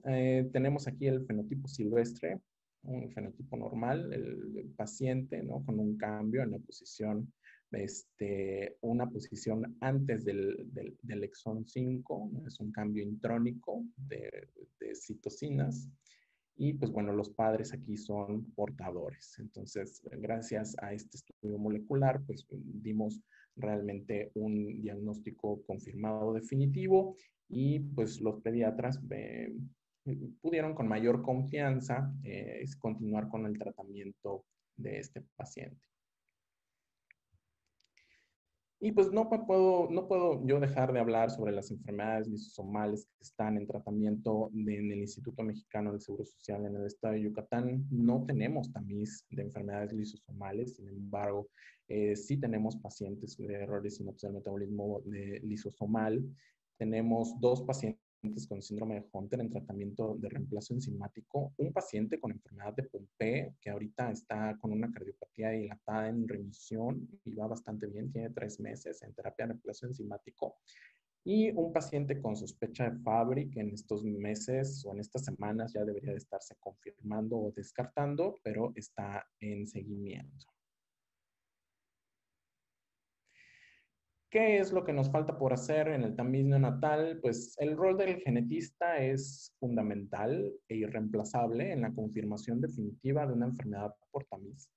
tenemos aquí el fenotipo silvestre, un fenotipo normal, el paciente, ¿no?, con un cambio en la posición, una posición antes del exón 5, ¿no? Es un cambio intrónico de citocinas. Y pues bueno, los padres aquí son portadores. Entonces, gracias a este estudio molecular, pues dimos realmente un diagnóstico confirmado definitivo y pues los pediatras pudieron con mayor confianza continuar con el tratamiento de este paciente. Y pues no puedo yo dejar de hablar sobre las enfermedades lisosomales que están en tratamiento en el Instituto Mexicano del Seguro Social en el estado de Yucatán. No tenemos tamiz de enfermedades lisosomales, sin embargo, sí tenemos pacientes de errores sinapsis del metabolismo lisosomal. Tenemos 2 pacientes con síndrome de Hunter en tratamiento de reemplazo enzimático, un paciente con enfermedad de Pompe que ahorita está con una cardiopatía dilatada en remisión y va bastante bien, tiene 3 meses en terapia de reemplazo enzimático, y un paciente con sospecha de Fabry que en estos meses o en estas semanas ya debería de estarse confirmando o descartando, pero está en seguimiento. ¿Qué es lo que nos falta por hacer en el tamiz neonatal? Pues el rol del genetista es fundamental e irreemplazable en la confirmación definitiva de una enfermedad por tamiz.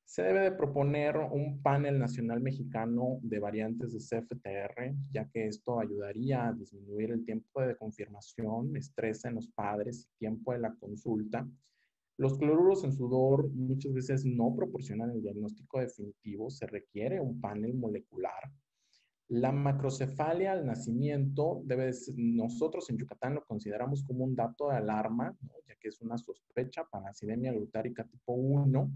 Se debe de proponer un panel nacional mexicano de variantes de CFTR, ya que esto ayudaría a disminuir el tiempo de confirmación, estrés en los padres y tiempo de la consulta. Los cloruros en sudor muchas veces no proporcionan el diagnóstico definitivo, se requiere un panel molecular. La macrocefalia al nacimiento, nosotros en Yucatán lo consideramos como un dato de alarma, ¿no? Ya que es una sospecha para acidemia glutárica tipo 1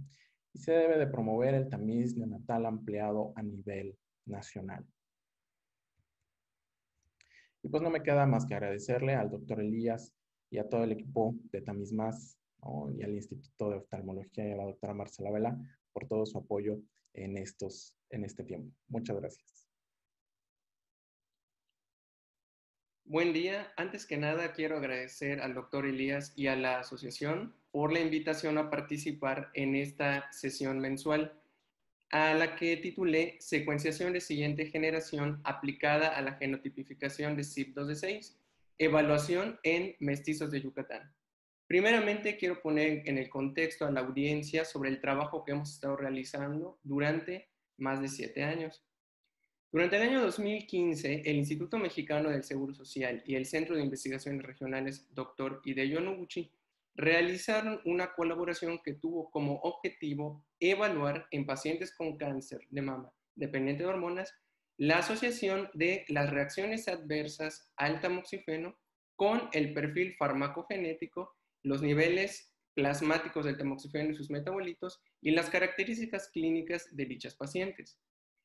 y se debe de promover el tamiz neonatal ampliado a nivel nacional. Y pues no me queda más que agradecerle al doctor Elías y a todo el equipo de Tamismás, ¿no? Y al Instituto de Oftalmología y a la doctora Marcela Vela por todo su apoyo en este tiempo. Muchas gracias. Buen día. Antes que nada, quiero agradecer al doctor Elías y a la asociación por la invitación a participar en esta sesión mensual, a la que titulé Secuenciación de siguiente generación aplicada a la genotipificación de CYP2D6, evaluación en mestizos de Yucatán. Primeramente, quiero poner en el contexto a la audiencia sobre el trabajo que hemos estado realizando durante más de 7 años. Durante el año 2015, el Instituto Mexicano del Seguro Social y el Centro de Investigaciones Regionales Dr. Hideo Noguchi realizaron una colaboración que tuvo como objetivo evaluar en pacientes con cáncer de mama dependiente de hormonas la asociación de las reacciones adversas al tamoxifeno con el perfil farmacogenético, los niveles plasmáticos del tamoxifeno y sus metabolitos y las características clínicas de dichas pacientes.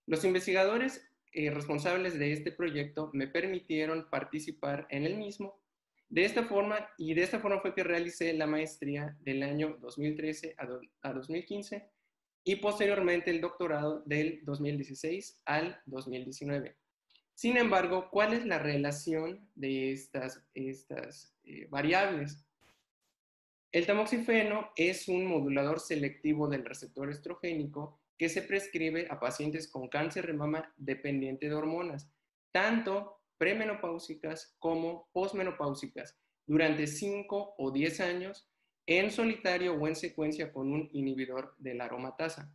Los investigadores responsables de este proyecto me permitieron participar en el mismo. De esta forma fue que realicé la maestría del año 2013 a 2015 y posteriormente el doctorado del 2016 al 2019. Sin embargo, ¿cuál es la relación de estas variables? El tamoxifeno es un modulador selectivo del receptor estrogénico que se prescribe a pacientes con cáncer de mama dependiente de hormonas, tanto premenopáusicas como posmenopáusicas, durante 5 o 10 años, en solitario o en secuencia con un inhibidor de la aromatasa.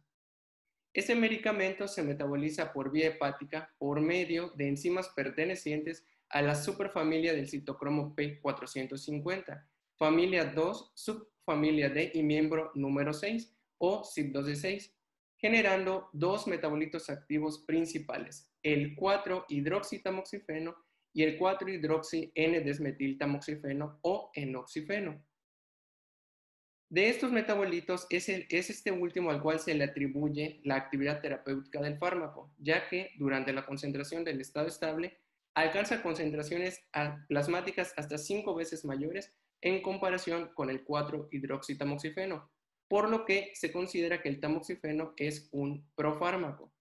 Este medicamento se metaboliza por vía hepática por medio de enzimas pertenecientes a la superfamilia del citocromo P450, familia 2, subfamilia D y miembro número 6 o CYP2D6, generando dos metabolitos activos principales, el 4-hidroxitamoxifeno y el 4-hidroxi-N-desmetiltamoxifeno o enoxifeno. De estos metabolitos es este último al cual se le atribuye la actividad terapéutica del fármaco, ya que durante la concentración del estado estable alcanza concentraciones plasmáticas hasta 5 veces mayores en comparación con el 4-hidroxitamoxifeno, por lo que se considera que el tamoxifeno es un profármaco.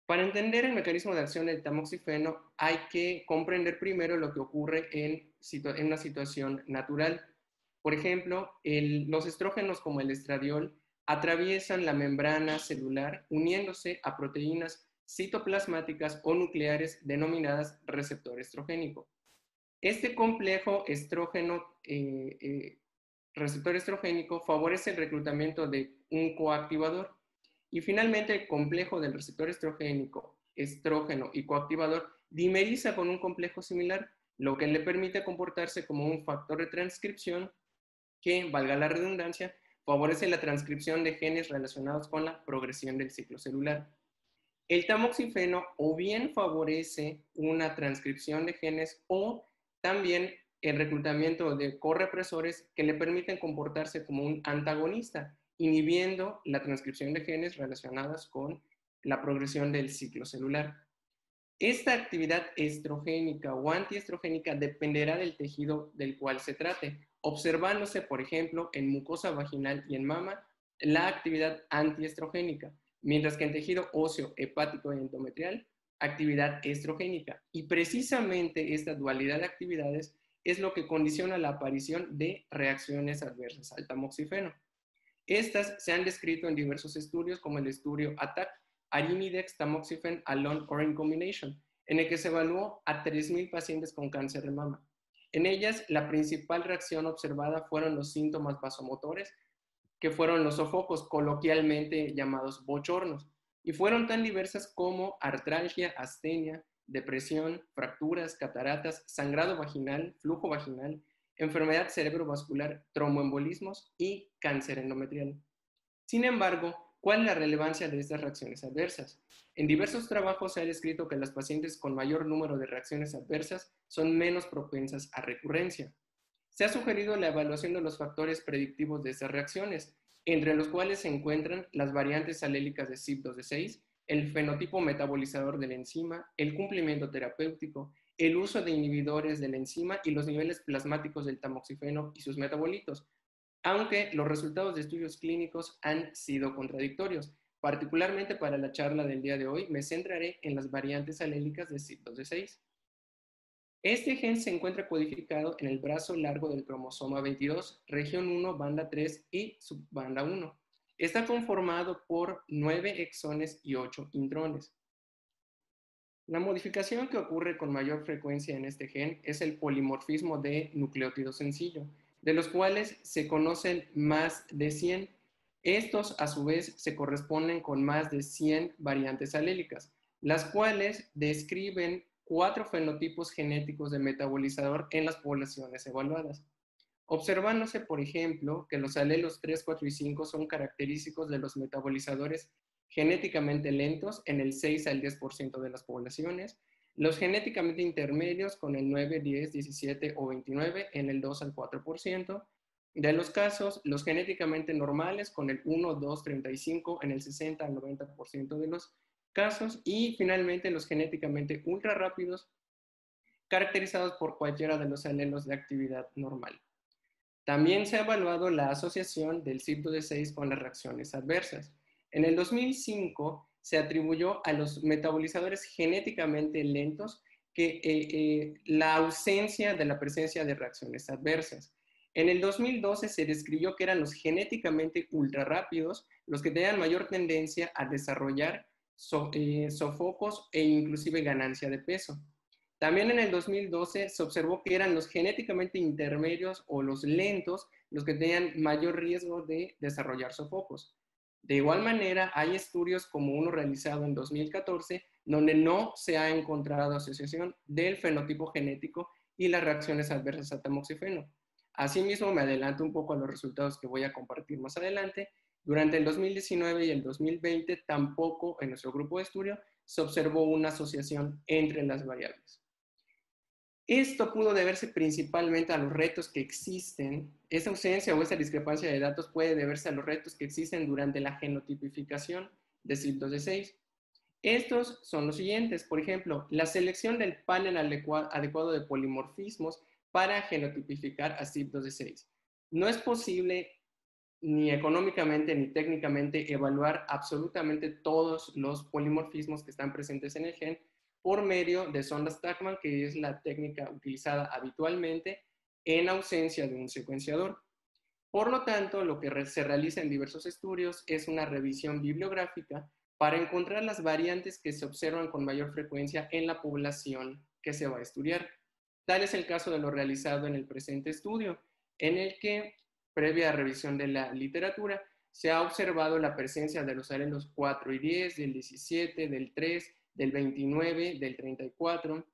Para entender el mecanismo de acción del tamoxifeno hay que comprender primero lo que ocurre en una situación natural. Por ejemplo, los estrógenos como el estradiol atraviesan la membrana celular uniéndose a proteínas citoplasmáticas o nucleares denominadas receptor estrogénico. Este complejo receptor estrogénico favorece el reclutamiento de un coactivador y finalmente el complejo del receptor estrógeno y coactivador dimeriza con un complejo similar, lo que le permite comportarse como un factor de transcripción que, valga la redundancia, favorece la transcripción de genes relacionados con la progresión del ciclo celular. El tamoxifeno o bien favorece una transcripción de genes o también el reclutamiento de correpresores que le permiten comportarse como un antagonista, inhibiendo la transcripción de genes relacionadas con la progresión del ciclo celular. Esta actividad estrogénica o antiestrogénica dependerá del tejido del cual se trate, observándose, por ejemplo, en mucosa vaginal y en mama, la actividad antiestrogénica, mientras que en tejido óseo, hepático y endometrial, actividad estrogénica. Y precisamente esta dualidad de actividades es lo que condiciona la aparición de reacciones adversas al tamoxifeno. Estas se han descrito en diversos estudios, como el estudio ATTACK, Arimidex Tamoxifen Alone or in Combination, en el que se evaluó a 3,000 pacientes con cáncer de mama. En ellas, la principal reacción observada fueron los síntomas vasomotores, que fueron los sofocos coloquialmente llamados bochornos, y fueron tan diversas como artralgia, astenia, depresión, fracturas, cataratas, sangrado vaginal, flujo vaginal, enfermedad cerebrovascular, tromboembolismos y cáncer endometrial. Sin embargo, ¿cuál es la relevancia de estas reacciones adversas? En diversos trabajos se ha descrito que las pacientes con mayor número de reacciones adversas son menos propensas a recurrencia. Se ha sugerido la evaluación de los factores predictivos de estas reacciones, entre los cuales se encuentran las variantes alélicas de CYP2D6, el fenotipo metabolizador de la enzima, el cumplimiento terapéutico, el uso de inhibidores de la enzima y los niveles plasmáticos del tamoxifeno y sus metabolitos, aunque los resultados de estudios clínicos han sido contradictorios. Particularmente para la charla del día de hoy, me centraré en las variantes alélicas de CYP2D6. Este gen se encuentra codificado en el brazo largo del cromosoma 22, región 1, banda 3 y subbanda 1. Está conformado por 9 exones y 8 intrones. La modificación que ocurre con mayor frecuencia en este gen es el polimorfismo de nucleótido sencillo, de los cuales se conocen más de 100. Estos, a su vez, se corresponden con más de 100 variantes alélicas, las cuales describen 4 fenotipos genéticos de metabolizador en las poblaciones evaluadas, observándose, por ejemplo, que los alelos 3, 4 y 5 son característicos de los metabolizadores genéticamente lentos en el 6 al 10% de las poblaciones, los genéticamente intermedios con el 9, 10, 17 o 29 en el 2 al 4%, de los casos, los genéticamente normales con el 1, 2, 35 en el 60 al 90% de los casos, y finalmente los genéticamente ultra rápidos, caracterizados por cualquiera de los alelos de actividad normal. También se ha evaluado la asociación del CYP2D6 con las reacciones adversas. En el 2005 se atribuyó a los metabolizadores genéticamente lentos la ausencia de la presencia de reacciones adversas. En el 2012 se describió que eran los genéticamente ultra rápidos los que tenían mayor tendencia a desarrollar sofocos e inclusive ganancia de peso. También en el 2012 se observó que eran los genéticamente intermedios o los lentos los que tenían mayor riesgo de desarrollar sofocos. De igual manera, hay estudios como uno realizado en 2014 donde no se ha encontrado asociación del fenotipo genético y las reacciones adversas a tamoxifeno. Asimismo, me adelanto un poco a los resultados que voy a compartir más adelante. Durante el 2019 y el 2020 tampoco en nuestro grupo de estudio se observó una asociación entre las variables. Esto pudo deberse principalmente a los retos que existen. Esa ausencia o esa discrepancia de datos puede deberse a los retos que existen durante la genotipificación de CYP2D6. Estos son los siguientes. Por ejemplo, la selección del panel adecuado de polimorfismos para genotipificar a CYP2D6. No es posible ni económicamente ni técnicamente evaluar absolutamente todos los polimorfismos que están presentes en el gen por medio de sondas Tachman, que es la técnica utilizada habitualmente en ausencia de un secuenciador. Por lo tanto, lo que se realiza en diversos estudios es una revisión bibliográfica para encontrar las variantes que se observan con mayor frecuencia en la población que se va a estudiar. Tal es el caso de lo realizado en el presente estudio, en el que, previa revisión de la literatura, se ha observado la presencia de los alelos 4 y 10, del 17, del 3, del 29, del 34,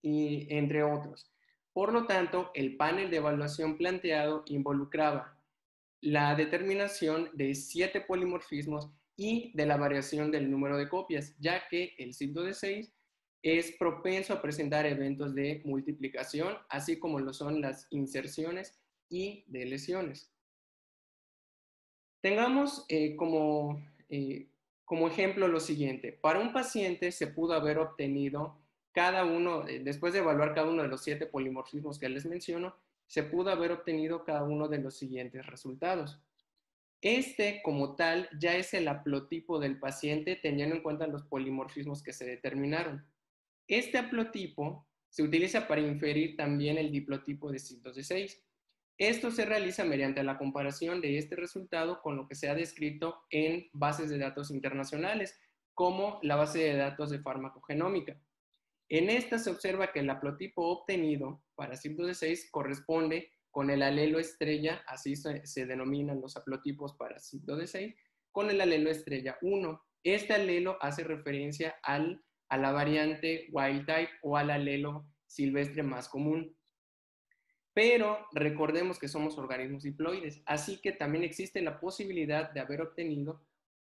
y entre otros. Por lo tanto, el panel de evaluación planteado involucraba la determinación de 7 polimorfismos y de la variación del número de copias, ya que el CYP2D6 es propenso a presentar eventos de multiplicación, así como lo son las inserciones y de lesiones. Tengamos como ejemplo lo siguiente. Para un paciente se pudo haber obtenido después de evaluar cada uno de los 7 polimorfismos que les menciono, se pudo haber obtenido cada uno de los siguientes resultados. Este, como tal, ya es el haplotipo del paciente teniendo en cuenta los polimorfismos que se determinaron. Este haplotipo se utiliza para inferir también el diplotipo de CYP2D6. Esto se realiza mediante la comparación de este resultado con lo que se ha descrito en bases de datos internacionales, como la base de datos de farmacogenómica. En esta se observa que el haplotipo obtenido para CYP2D6 corresponde con el alelo estrella, así se denominan los haplotipos para CYP2D6, con el alelo estrella 1. Este alelo hace referencia a la variante wild type o al alelo silvestre más común. Pero recordemos que somos organismos diploides, así que también existe la posibilidad de haber obtenido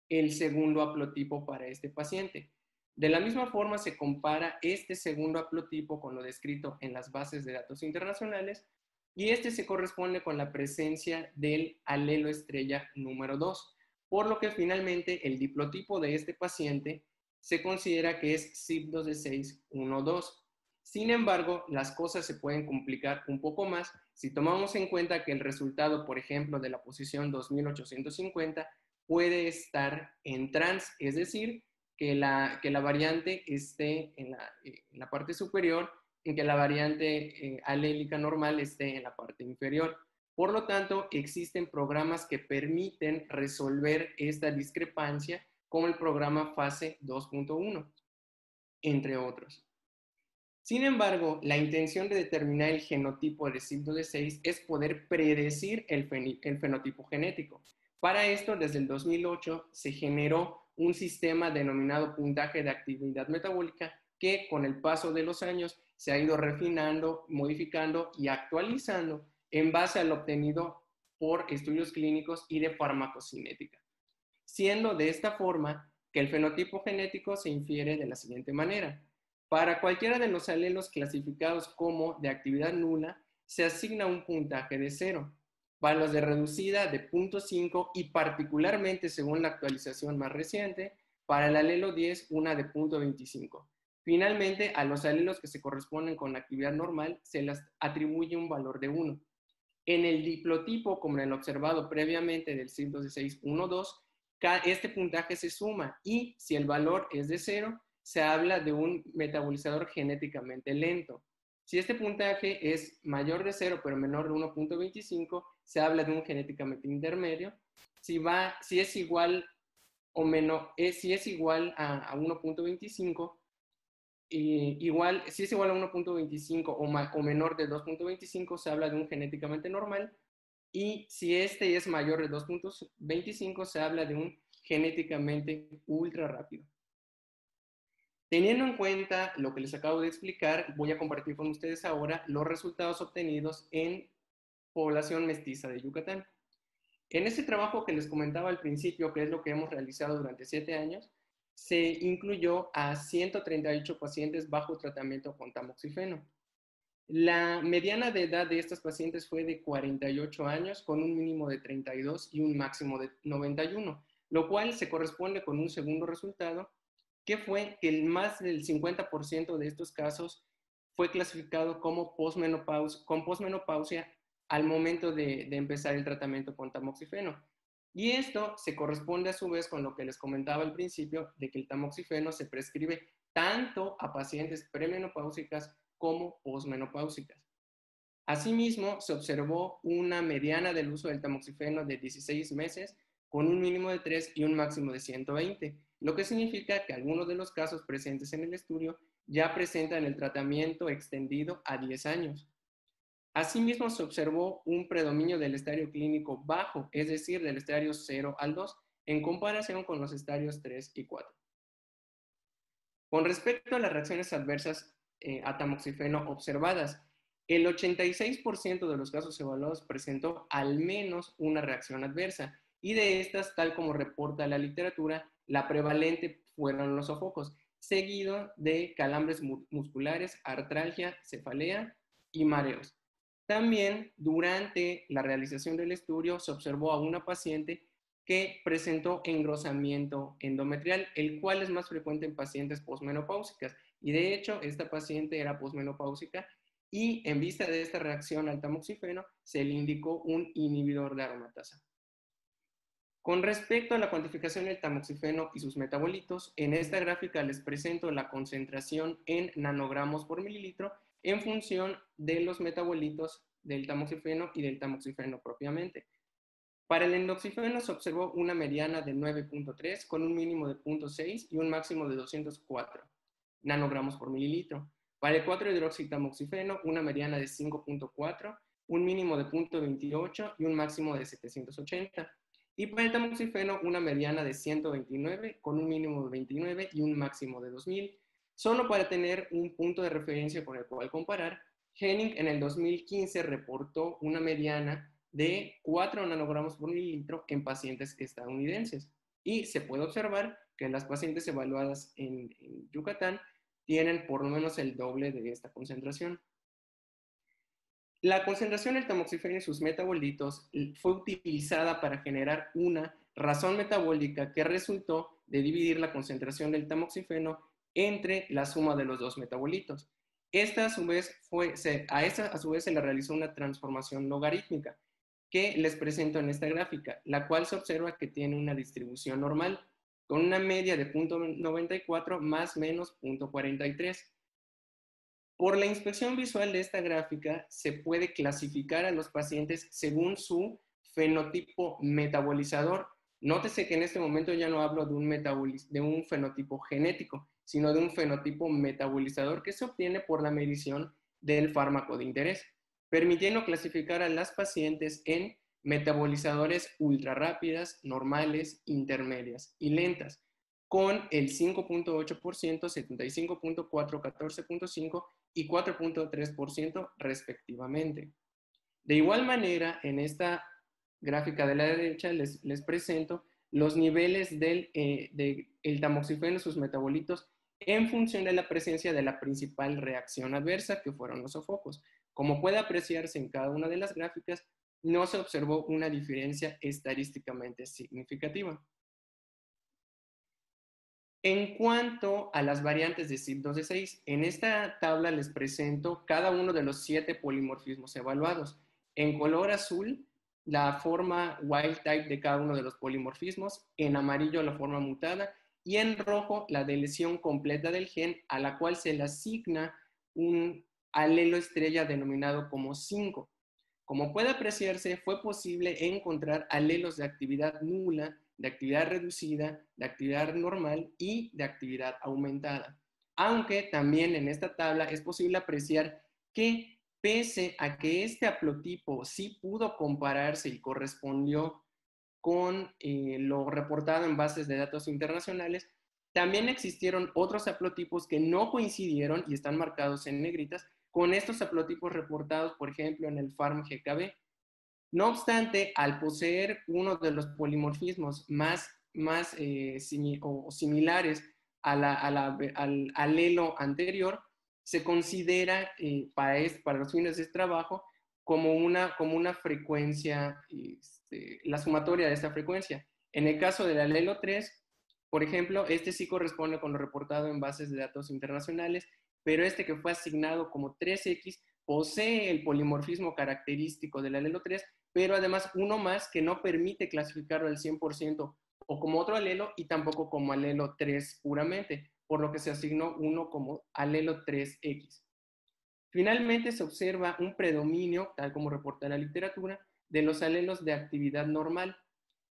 el segundo haplotipo para este paciente. De la misma forma se compara este segundo haplotipo con lo descrito en las bases de datos internacionales y este se corresponde con la presencia del alelo estrella número 2, por lo que finalmente el diplotipo de este paciente se considera que es CYP2D612. Sin embargo, las cosas se pueden complicar un poco más si tomamos en cuenta que el resultado, por ejemplo, de la posición 2850 puede estar en trans, es decir, que la variante esté en la parte superior y que la variante alélica normal esté en la parte inferior. Por lo tanto, existen programas que permiten resolver esta discrepancia, como el programa FASE 2.1, entre otros. Sin embargo, la intención de determinar el genotipo de CYP2D6 es poder predecir el fenotipo genético. Para esto, desde el 2008 se generó un sistema denominado puntaje de actividad metabólica que con el paso de los años se ha ido refinando, modificando y actualizando en base a lo obtenido por estudios clínicos y de farmacocinética, siendo de esta forma que el fenotipo genético se infiere de la siguiente manera. Para cualquiera de los alelos clasificados como de actividad nula, se asigna un puntaje de 0. Para los de reducida, de 0.5 y particularmente, según la actualización más reciente, para el alelo 10, una de 0.25. Finalmente, a los alelos que se corresponden con la actividad normal, se les atribuye un valor de 1. En el diplotipo, como en el observado previamente del CYP2D612, este puntaje se suma y si el valor es de 0, se habla de un metabolizador genéticamente lento. Si este puntaje es mayor de 0 pero menor de 1.25, se habla de un genéticamente intermedio. Si es igual a 1.25, si es igual a 1.25 o menor de 2.25, se habla de un genéticamente normal. Y si este es mayor de 2.25, se habla de un genéticamente ultra rápido. Teniendo en cuenta lo que les acabo de explicar, voy a compartir con ustedes ahora los resultados obtenidos en población mestiza de Yucatán. En este trabajo que les comentaba al principio, que es lo que hemos realizado durante 7 años, se incluyó a 138 pacientes bajo tratamiento con tamoxifeno. La mediana de edad de estas pacientes fue de 48 años, con un mínimo de 32 y un máximo de 91, lo cual se corresponde con un segundo resultado, que fue que más del 50% de estos casos fue clasificado como posmenopausia al momento de empezar el tratamiento con tamoxifeno. Y esto se corresponde a su vez con lo que les comentaba al principio, de que el tamoxifeno se prescribe tanto a pacientes premenopáusicas como posmenopáusicas. Asimismo, se observó una mediana del uso del tamoxifeno de 16 meses, con un mínimo de 3 y un máximo de 120, lo que significa que algunos de los casos presentes en el estudio ya presentan el tratamiento extendido a 10 años. Asimismo, se observó un predominio del estadio clínico bajo, es decir, del estadio 0 al 2, en comparación con los estadios 3 y 4. Con respecto a las reacciones adversas a tamoxifeno observadas, el 86% de los casos evaluados presentó al menos una reacción adversa, y de estas, tal como reporta la literatura, la prevalente fueron los sofocos, seguido de calambres musculares, artralgia, cefalea y mareos. También, durante la realización del estudio, se observó a una paciente que presentó engrosamiento endometrial, el cual es más frecuente en pacientes posmenopáusicas. Y de hecho, esta paciente era posmenopáusica y en vista de esta reacción al tamoxifeno, se le indicó un inhibidor de aromatasa. Con respecto a la cuantificación del tamoxifeno y sus metabolitos, en esta gráfica les presento la concentración en nanogramos por mililitro en función de los metabolitos del tamoxifeno y del tamoxifeno propiamente. Para el endoxifeno se observó una mediana de 9.3 con un mínimo de 0.6 y un máximo de 204 nanogramos por mililitro. Para el 4-hidroxitamoxifeno, una mediana de 5.4, un mínimo de 0.28 y un máximo de 780. Y para el tamoxifeno, una mediana de 129 con un mínimo de 29 y un máximo de 2000. Solo para tener un punto de referencia con el cual comparar, Henning en el 2015 reportó una mediana de 4 nanogramos por mililitro en pacientes estadounidenses. Y se puede observar que las pacientes evaluadas en Yucatán tienen por lo menos el doble de esta concentración. La concentración del tamoxifeno y sus metabolitos fue utilizada para generar una razón metabólica que resultó de dividir la concentración del tamoxifeno entre la suma de los dos metabolitos. Esta a su vez se le realizó una transformación logarítmica que les presento en esta gráfica, la cual se observa que tiene una distribución normal con una media de 0.94 más menos 0.43. Por la inspección visual de esta gráfica, se puede clasificar a los pacientes según su fenotipo metabolizador. Nótese que en este momento ya no hablo de un fenotipo genético, sino de un fenotipo metabolizador que se obtiene por la medición del fármaco de interés, permitiendo clasificar a las pacientes en metabolizadores ultrarrápidas, normales, intermedias y lentas, con el 5.8%, 75.4%, 14.5% y 4.3% respectivamente. De igual manera, en esta gráfica de la derecha les presento los niveles del tamoxifeno y sus metabolitos en función de la presencia de la principal reacción adversa, que fueron los sofocos. Como puede apreciarse en cada una de las gráficas, no se observó una diferencia estadísticamente significativa. En cuanto a las variantes de CYP2D6, en esta tabla les presento cada uno de los 7 polimorfismos evaluados. En color azul, la forma wild type de cada uno de los polimorfismos, en amarillo la forma mutada y en rojo la deleción completa del gen a la cual se le asigna un alelo estrella denominado como 5. Como puede apreciarse, fue posible encontrar alelos de actividad nula, de actividad reducida, de actividad normal y de actividad aumentada. Aunque también en esta tabla es posible apreciar que pese a que este haplotipo sí pudo compararse y correspondió con lo reportado en bases de datos internacionales, también existieron otros haplotipos que no coincidieron y están marcados en negritas con estos haplotipos reportados, por ejemplo, en el PharmGKB. No obstante, al poseer uno de los polimorfismos más similares al alelo anterior, se considera para los fines de este trabajo como una frecuencia, la sumatoria de esta frecuencia. En el caso del alelo 3, por ejemplo, este sí corresponde con lo reportado en bases de datos internacionales, pero este que fue asignado como 3X posee el polimorfismo característico del alelo 3, pero además uno más que no permite clasificarlo al 100% o como otro alelo y tampoco como alelo 3 puramente, por lo que se asignó uno como alelo 3X. Finalmente se observa un predominio, tal como reporta la literatura, de los alelos de actividad normal,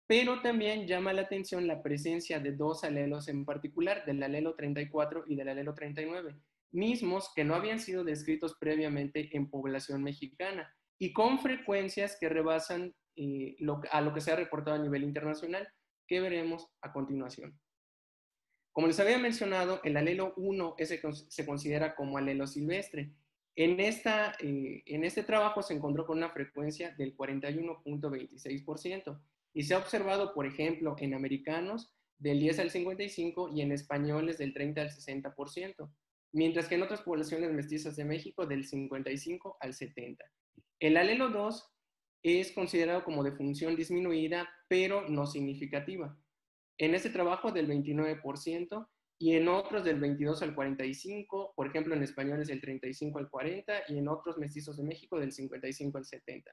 pero también llama la atención la presencia de dos alelos en particular, del alelo 34 y del alelo 39, mismos que no habían sido descritos previamente en población mexicana y con frecuencias que rebasan a lo que se ha reportado a nivel internacional, que veremos a continuación. Como les había mencionado, el alelo 1 se considera como alelo silvestre. En este trabajo se encontró con una frecuencia del 41.26% y se ha observado, por ejemplo, en americanos del 10 al 55 y en españoles del 30 al 60%, mientras que en otras poblaciones mestizas de México del 55 al 70%. El alelo 2 es considerado como de función disminuida, pero no significativa. En este trabajo del 29% y en otros del 22 al 45%, por ejemplo en españoles del 35 al 40% y en otros mestizos de México del 55 al 70%.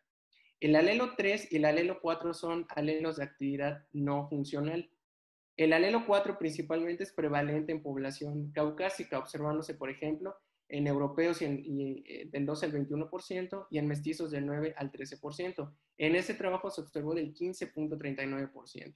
El alelo 3 y el alelo 4 son alelos de actividad no funcional. El alelo 4 principalmente es prevalente en población caucásica, observándose, por ejemplo, en europeos del 12 al 21% y en mestizos del 9 al 13%. En este trabajo se observó del 15.39%.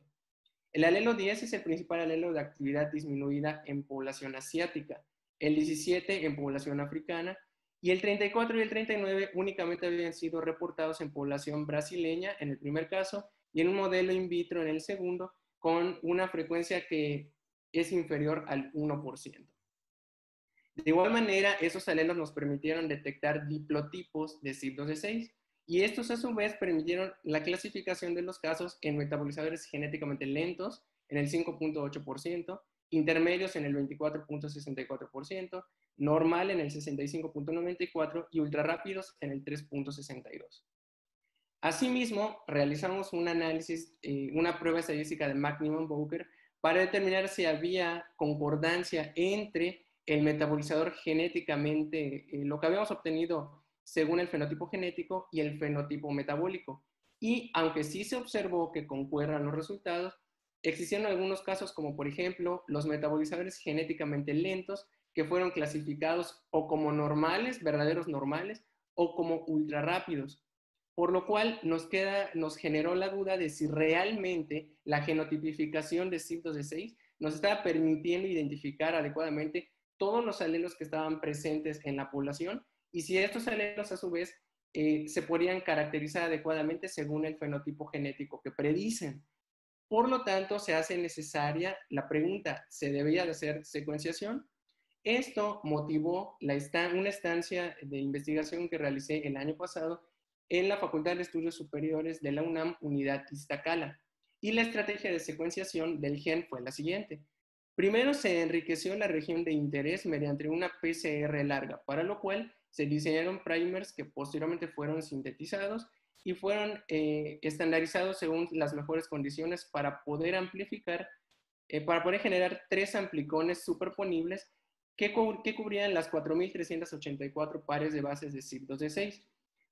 El alelo 10 es el principal alelo de actividad disminuida en población asiática, el 17 en población africana y el 34 y el 39 únicamente habían sido reportados en población brasileña en el primer caso y en un modelo in vitro en el segundo con una frecuencia que es inferior al 1%. De igual manera, esos alelos nos permitieron detectar diplotipos de CYP2D6 y estos a su vez permitieron la clasificación de los casos en metabolizadores genéticamente lentos en el 5.8%, intermedios en el 24.64%, normal en el 65.94% y ultrarrápidos en el 3.62%. Asimismo, realizamos un análisis, una prueba estadística de Mac-Newman-Bowker para determinar si había concordancia entre el metabolizador genéticamente, lo que habíamos obtenido según el fenotipo genético y el fenotipo metabólico. Y aunque sí se observó que concuerdan los resultados, existieron algunos casos como por ejemplo los metabolizadores genéticamente lentos que fueron clasificados o como normales, verdaderos normales, o como ultra rápidos. Por lo cual nos generó la duda de si realmente la genotipificación de CYP2D6 nos estaba permitiendo identificar adecuadamente todos los alelos que estaban presentes en la población y si estos alelos a su vez se podrían caracterizar adecuadamente según el fenotipo genético que predicen. Por lo tanto, se hace necesaria la pregunta, ¿se debía de hacer secuenciación? Esto motivó una estancia de investigación que realicé el año pasado en la Facultad de Estudios Superiores de la UNAM, Unidad Iztacala. Y la estrategia de secuenciación del gen fue la siguiente. Primero se enriqueció la región de interés mediante una PCR larga, para lo cual se diseñaron primers que posteriormente fueron sintetizados y fueron estandarizados según las mejores condiciones para poder amplificar, para poder generar 3 amplicones superponibles que cubrían las 4.384 pares de bases de CYP2D6.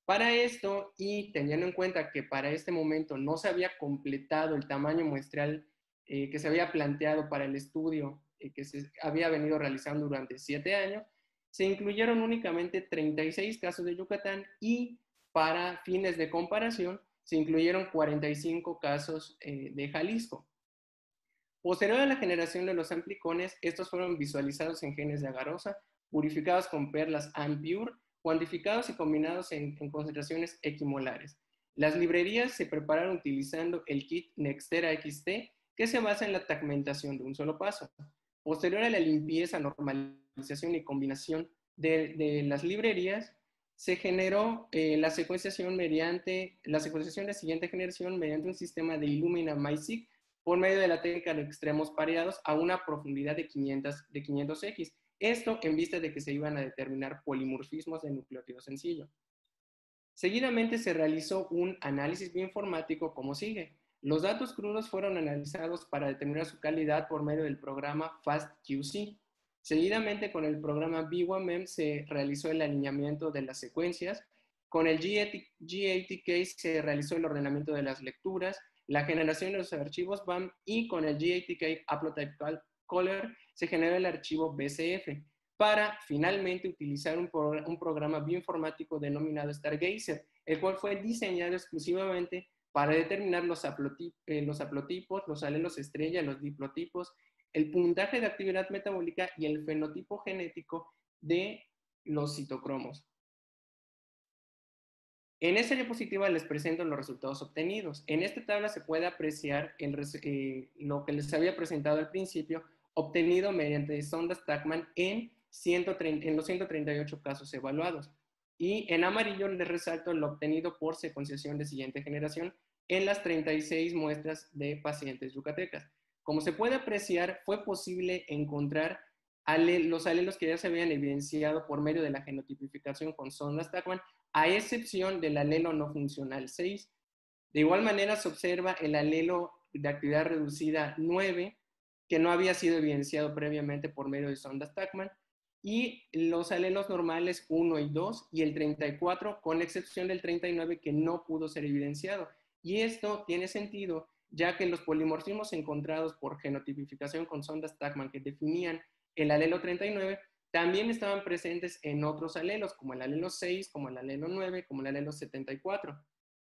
Para esto, y teniendo en cuenta que para este momento no se había completado el tamaño muestral que se había planteado para el estudio que se había venido realizando durante 7 años, se incluyeron únicamente 36 casos de Yucatán y para fines de comparación se incluyeron 45 casos de Jalisco. Posterior a la generación de los amplicones, estos fueron visualizados en genes de agarosa, purificados con perlas Ampure, cuantificados y combinados en concentraciones equimolares. Las librerías se prepararon utilizando el kit Nextera XT, que se basa en la tagmentación de un solo paso. Posterior a la limpieza, normalización y combinación de las librerías, se generó la secuenciación de siguiente generación mediante un sistema de Illumina MySeq por medio de la técnica de extremos pareados a una profundidad de 500x. Esto en vista de que se iban a determinar polimorfismos de nucleótido sencillo. Seguidamente se realizó un análisis bioinformático como sigue. Los datos crudos fueron analizados para determinar su calidad por medio del programa FastQC. Seguidamente con el programa B1MEM se realizó el alineamiento de las secuencias. Con el GATK se realizó el ordenamiento de las lecturas, la generación de los archivos BAM y con el GATK Haplotype Caller se generó el archivo BCF para finalmente utilizar un programa bioinformático denominado Stargazer, el cual fue diseñado exclusivamente para determinar los haplotipos, los alelos estrella, los diplotipos, el puntaje de actividad metabólica y el fenotipo genético de los citocromos. En esta diapositiva les presento los resultados obtenidos. En esta tabla se puede apreciar lo que les había presentado al principio, obtenido mediante sondas Tachman en los 138 casos evaluados. Y en amarillo les resalto lo obtenido por secuenciación de siguiente generación en las 36 muestras de pacientes yucatecas. Como se puede apreciar, fue posible encontrar los alelos que ya se habían evidenciado por medio de la genotipificación con sondas Tachman, a excepción del alelo no funcional 6. De igual manera se observa el alelo de actividad reducida 9, que no había sido evidenciado previamente por medio de sondas Tachman, y los alelos normales 1 y 2, y el 34, con excepción del 39, que no pudo ser evidenciado. Y esto tiene sentido, ya que los polimorfismos encontrados por genotipificación con sondas Tachman que definían el alelo 39, también estaban presentes en otros alelos, como el alelo 6, como el alelo 9, como el alelo 74,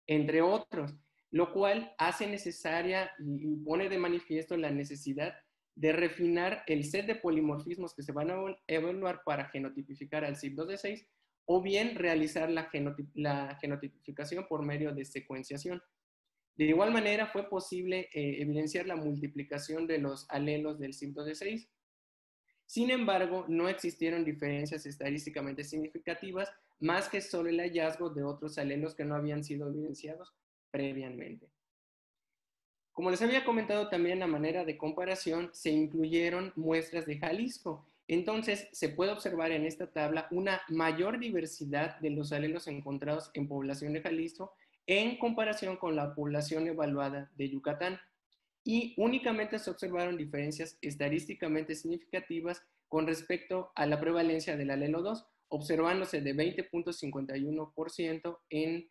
entre otros, lo cual hace necesaria y pone de manifiesto la necesidad de refinar el set de polimorfismos que se van a evaluar para genotipificar al CYP2D6 o bien realizar la genotipificación por medio de secuenciación. De igual manera, fue posible evidenciar la multiplicación de los alelos del CYP2D6. Sin embargo, no existieron diferencias estadísticamente significativas más que solo el hallazgo de otros alelos que no habían sido evidenciados previamente. Como les había comentado también, a manera de comparación, se incluyeron muestras de Jalisco. Entonces, se puede observar en esta tabla una mayor diversidad de los alelos encontrados en población de Jalisco en comparación con la población evaluada de Yucatán. Y únicamente se observaron diferencias estadísticamente significativas con respecto a la prevalencia del alelo 2, observándose de 20.51% en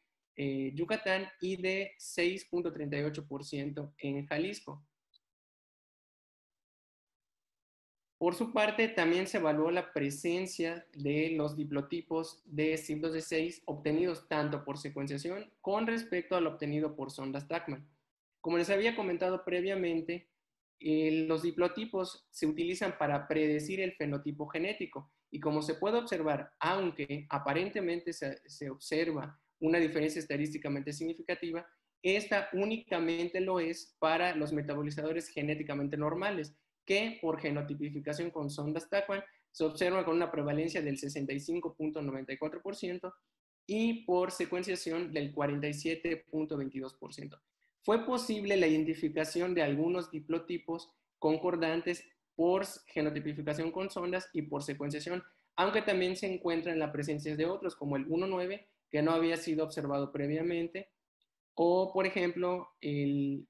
Yucatán y de 6.38% en Jalisco. Por su parte, también se evaluó la presencia de los diplotipos de CYP2D6 obtenidos tanto por secuenciación con respecto al obtenido por sondas Tachman. Como les había comentado previamente, los diplotipos se utilizan para predecir el fenotipo genético y como se puede observar, aunque aparentemente se observa una diferencia estadísticamente significativa, esta únicamente lo es para los metabolizadores genéticamente normales, que por genotipificación con sondas Tachman se observa con una prevalencia del 65.94% y por secuenciación del 47.22%. Fue posible la identificación de algunos diplotipos concordantes por genotipificación con sondas y por secuenciación, aunque también se encuentran la presencia de otros, como el 1.9, que no había sido observado previamente, o por ejemplo el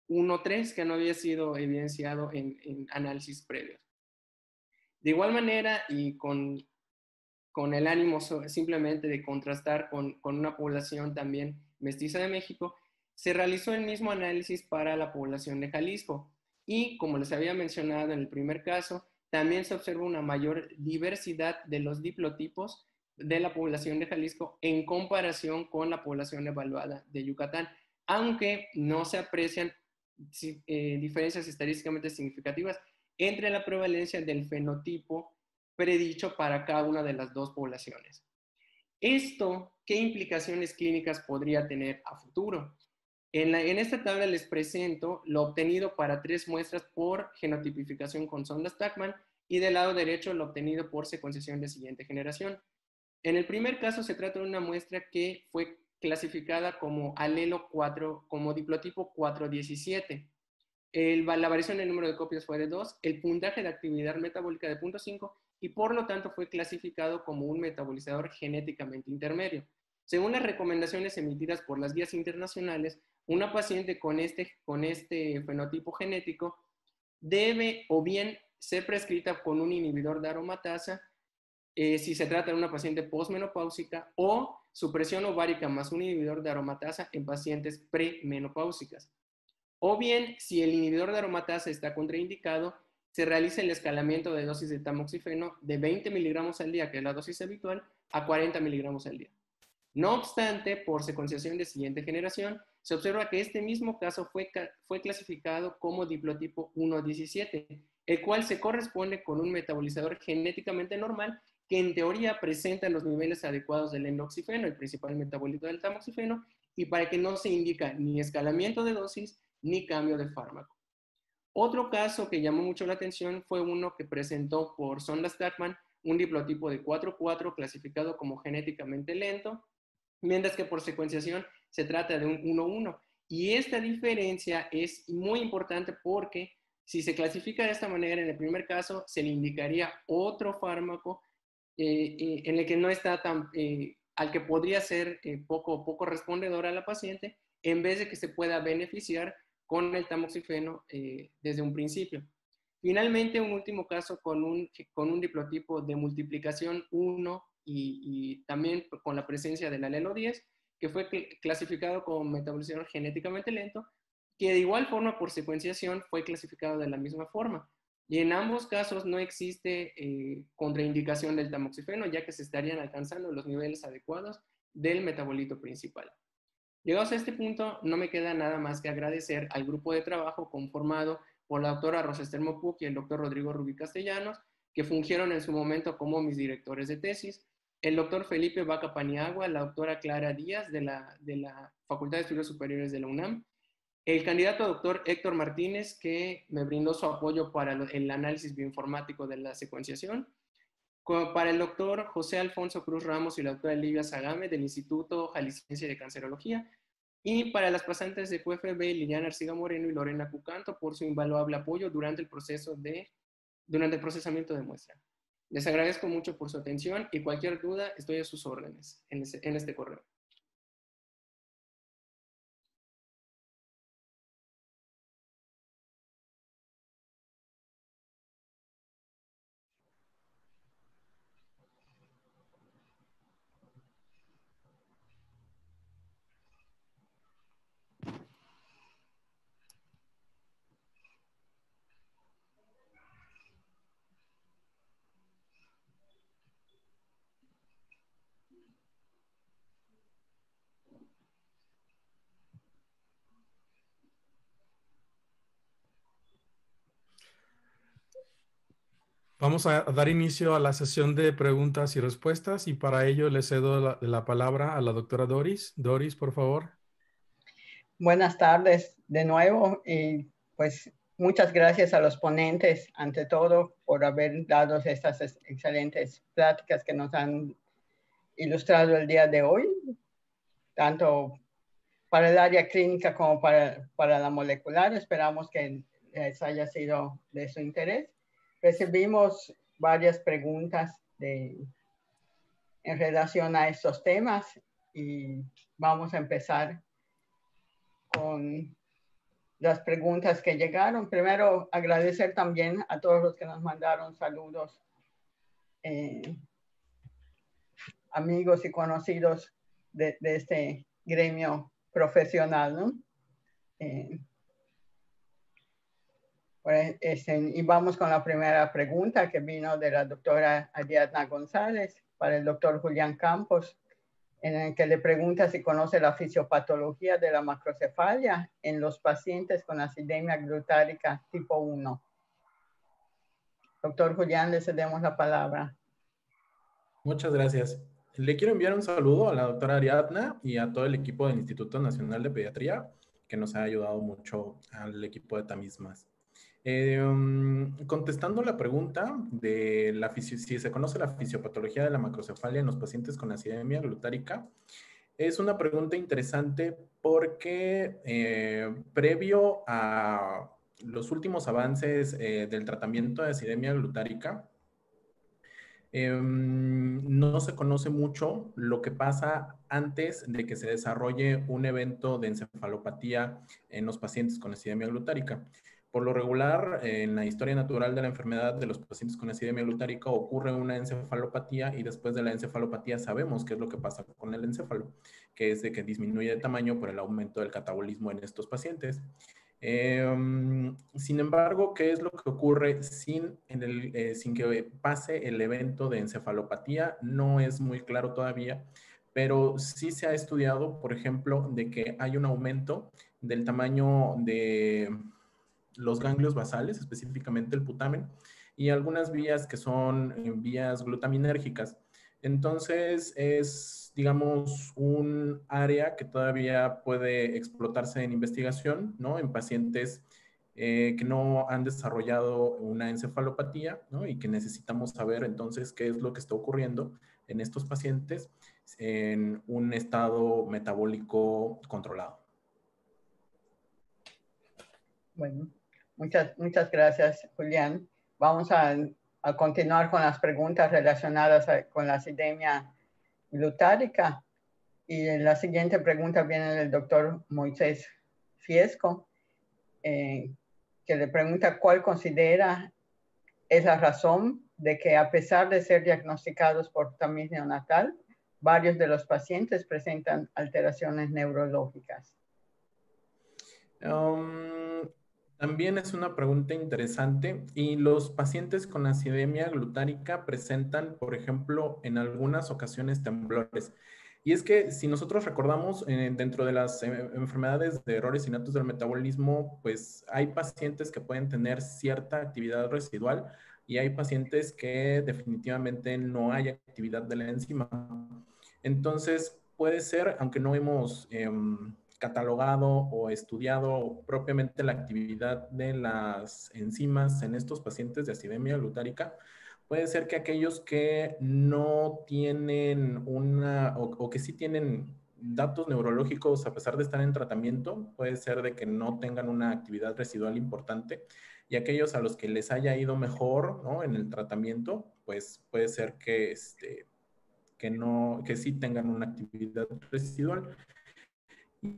1.3, que no había sido evidenciado en análisis previos. De igual manera, y con el ánimo simplemente de contrastar con una población también mestiza de México, se realizó el mismo análisis para la población de Jalisco. Y como les había mencionado en el primer caso, también se observa una mayor diversidad de los diplotipos de la población de Jalisco en comparación con la población evaluada de Yucatán, aunque no se aprecian diferencias estadísticamente significativas entre la prevalencia del fenotipo predicho para cada una de las dos poblaciones. ¿Esto qué implicaciones clínicas podría tener a futuro? En esta tabla les presento lo obtenido para 3 muestras por genotipificación con sondas Tachman y del lado derecho lo obtenido por secuenciación de siguiente generación. En el primer caso se trata de una muestra que fue clasificada como alelo 4, como diplotipo 417. La variación del número de copias fue de 2, el puntaje de actividad metabólica de 0.5 y por lo tanto fue clasificado como un metabolizador genéticamente intermedio. Según las recomendaciones emitidas por las guías internacionales, una paciente con este fenotipo genético debe o bien ser prescrita con un inhibidor de aromatasa si se trata de una paciente posmenopáusica o supresión ovárica más un inhibidor de aromatasa en pacientes premenopáusicas. O bien, si el inhibidor de aromatasa está contraindicado, se realiza el escalamiento de dosis de tamoxifeno de 20 miligramos al día, que es la dosis habitual, a 40 miligramos al día. No obstante, por secuenciación de siguiente generación, se observa que este mismo caso fue clasificado como diplotipo 1.17, el cual se corresponde con un metabolizador genéticamente normal que en teoría presenta los niveles adecuados del endoxifeno, el principal metabolito del tamoxifeno, y para que no se indica ni escalamiento de dosis ni cambio de fármaco. Otro caso que llamó mucho la atención fue uno que presentó por sondas Tachman un diplotipo de 4.4 clasificado como genéticamente lento, mientras que por secuenciación se trata de un 1.1. Y esta diferencia es muy importante porque si se clasifica de esta manera en el primer caso, se le indicaría otro fármaco en el que no está tan, al que podría ser poco respondedor a la paciente, en vez de que se pueda beneficiar con el tamoxifeno desde un principio. Finalmente, un último caso con un diplotipo de multiplicación 1 y también con la presencia del alelo 10, que fue clasificado como metabolizador genéticamente lento, que de igual forma por secuenciación fue clasificado de la misma forma. Y en ambos casos no existe contraindicación del tamoxifeno, ya que se estarían alcanzando los niveles adecuados del metabolito principal. Llegados a este punto, no me queda nada más que agradecer al grupo de trabajo conformado por la doctora Rosa Esther Mopuc y el doctor Rodrigo Rubí Castellanos, que fungieron en su momento como mis directores de tesis, el doctor Felipe Vaca Paniagua, la doctora Clara Díaz de la Facultad de Estudios Superiores de la UNAM, El candidato doctor Héctor Martínez, que me brindó su apoyo para el análisis bioinformático de la secuenciación. Para el doctor José Alfonso Cruz Ramos y la doctora Livia Sagame del Instituto Jalisciense de Cancerología. Y para las pasantes de QFB, Liliana Arciga Moreno y Lorena Cucanto, por su invaluable apoyo durante el procesamiento de muestra. Les agradezco mucho por su atención y cualquier duda estoy a sus órdenes en este correo. Vamos a dar inicio a la sesión de preguntas y respuestas y para ello le cedo la palabra a la doctora Doris. Doris, por favor. Buenas tardes de nuevo y pues muchas gracias a los ponentes ante todo por haber dado estas excelentes pláticas que nos han ilustrado el día de hoy, tanto para el área clínica como para la molecular. Esperamos que les haya sido de su interés. Recibimos varias preguntas en relación a estos temas y vamos a empezar con las preguntas que llegaron. Primero, agradecer también a todos los que nos mandaron saludos, amigos y conocidos de este gremio profesional, ¿no? Y vamos con la primera pregunta que vino de la doctora Ariadna González para el doctor Julián Campos, en el que le pregunta si conoce la fisiopatología de la macrocefalia en los pacientes con acidemia glutárica tipo 1. Doctor Julián, le cedemos la palabra. Muchas gracias. Le quiero enviar un saludo a la doctora Ariadna y a todo el equipo del Instituto Nacional de Pediatría, que nos ha ayudado mucho al equipo de Tamismas. Contestando la pregunta de si se conoce la fisiopatología de la macrocefalia en los pacientes con acidemia glutárica, es una pregunta interesante porque previo a los últimos avances del tratamiento de acidemia glutárica, no se conoce mucho lo que pasa antes de que se desarrolle un evento de encefalopatía en los pacientes con acidemia glutárica. Por lo regular, en la historia natural de la enfermedad de los pacientes con acidemia glutárica ocurre una encefalopatía y después de la encefalopatía sabemos qué es lo que pasa con el encéfalo, que es de que disminuye de tamaño por el aumento del catabolismo en estos pacientes. Sin embargo, ¿qué es lo que ocurre sin que pase el evento de encefalopatía? No es muy claro todavía, pero sí se ha estudiado, por ejemplo, de que hay un aumento del tamaño de los ganglios basales, específicamente el putamen, y algunas vías que son vías glutaminérgicas. Entonces, es, digamos, un área que todavía puede explotarse en investigación, ¿no? En pacientes que no han desarrollado una encefalopatía, ¿no? Y que necesitamos saber entonces qué es lo que está ocurriendo en estos pacientes en un estado metabólico controlado. Bueno, muchas gracias, Julián. Vamos a continuar con las preguntas relacionadas con la acidemia glutárica. Y la siguiente pregunta viene del doctor Moisés Fiesco, que le pregunta cuál considera es la razón de que a pesar de ser diagnosticados por tamiz neonatal, varios de los pacientes presentan alteraciones neurológicas. También es una pregunta interesante y los pacientes con acidemia glutárica presentan, por ejemplo, en algunas ocasiones temblores. Y es que si nosotros recordamos dentro de las enfermedades de errores innatos del metabolismo, pues hay pacientes que pueden tener cierta actividad residual y hay pacientes que definitivamente no hay actividad de la enzima. Entonces puede ser, aunque no hemos catalogado o estudiado propiamente la actividad de las enzimas en estos pacientes de acidemia glutárica, puede ser que aquellos que no tienen o que sí tienen datos neurológicos a pesar de estar en tratamiento, puede ser de que no tengan una actividad residual importante, y aquellos a los que les haya ido mejor, ¿no?, en el tratamiento, pues puede ser que, que sí tengan una actividad residual.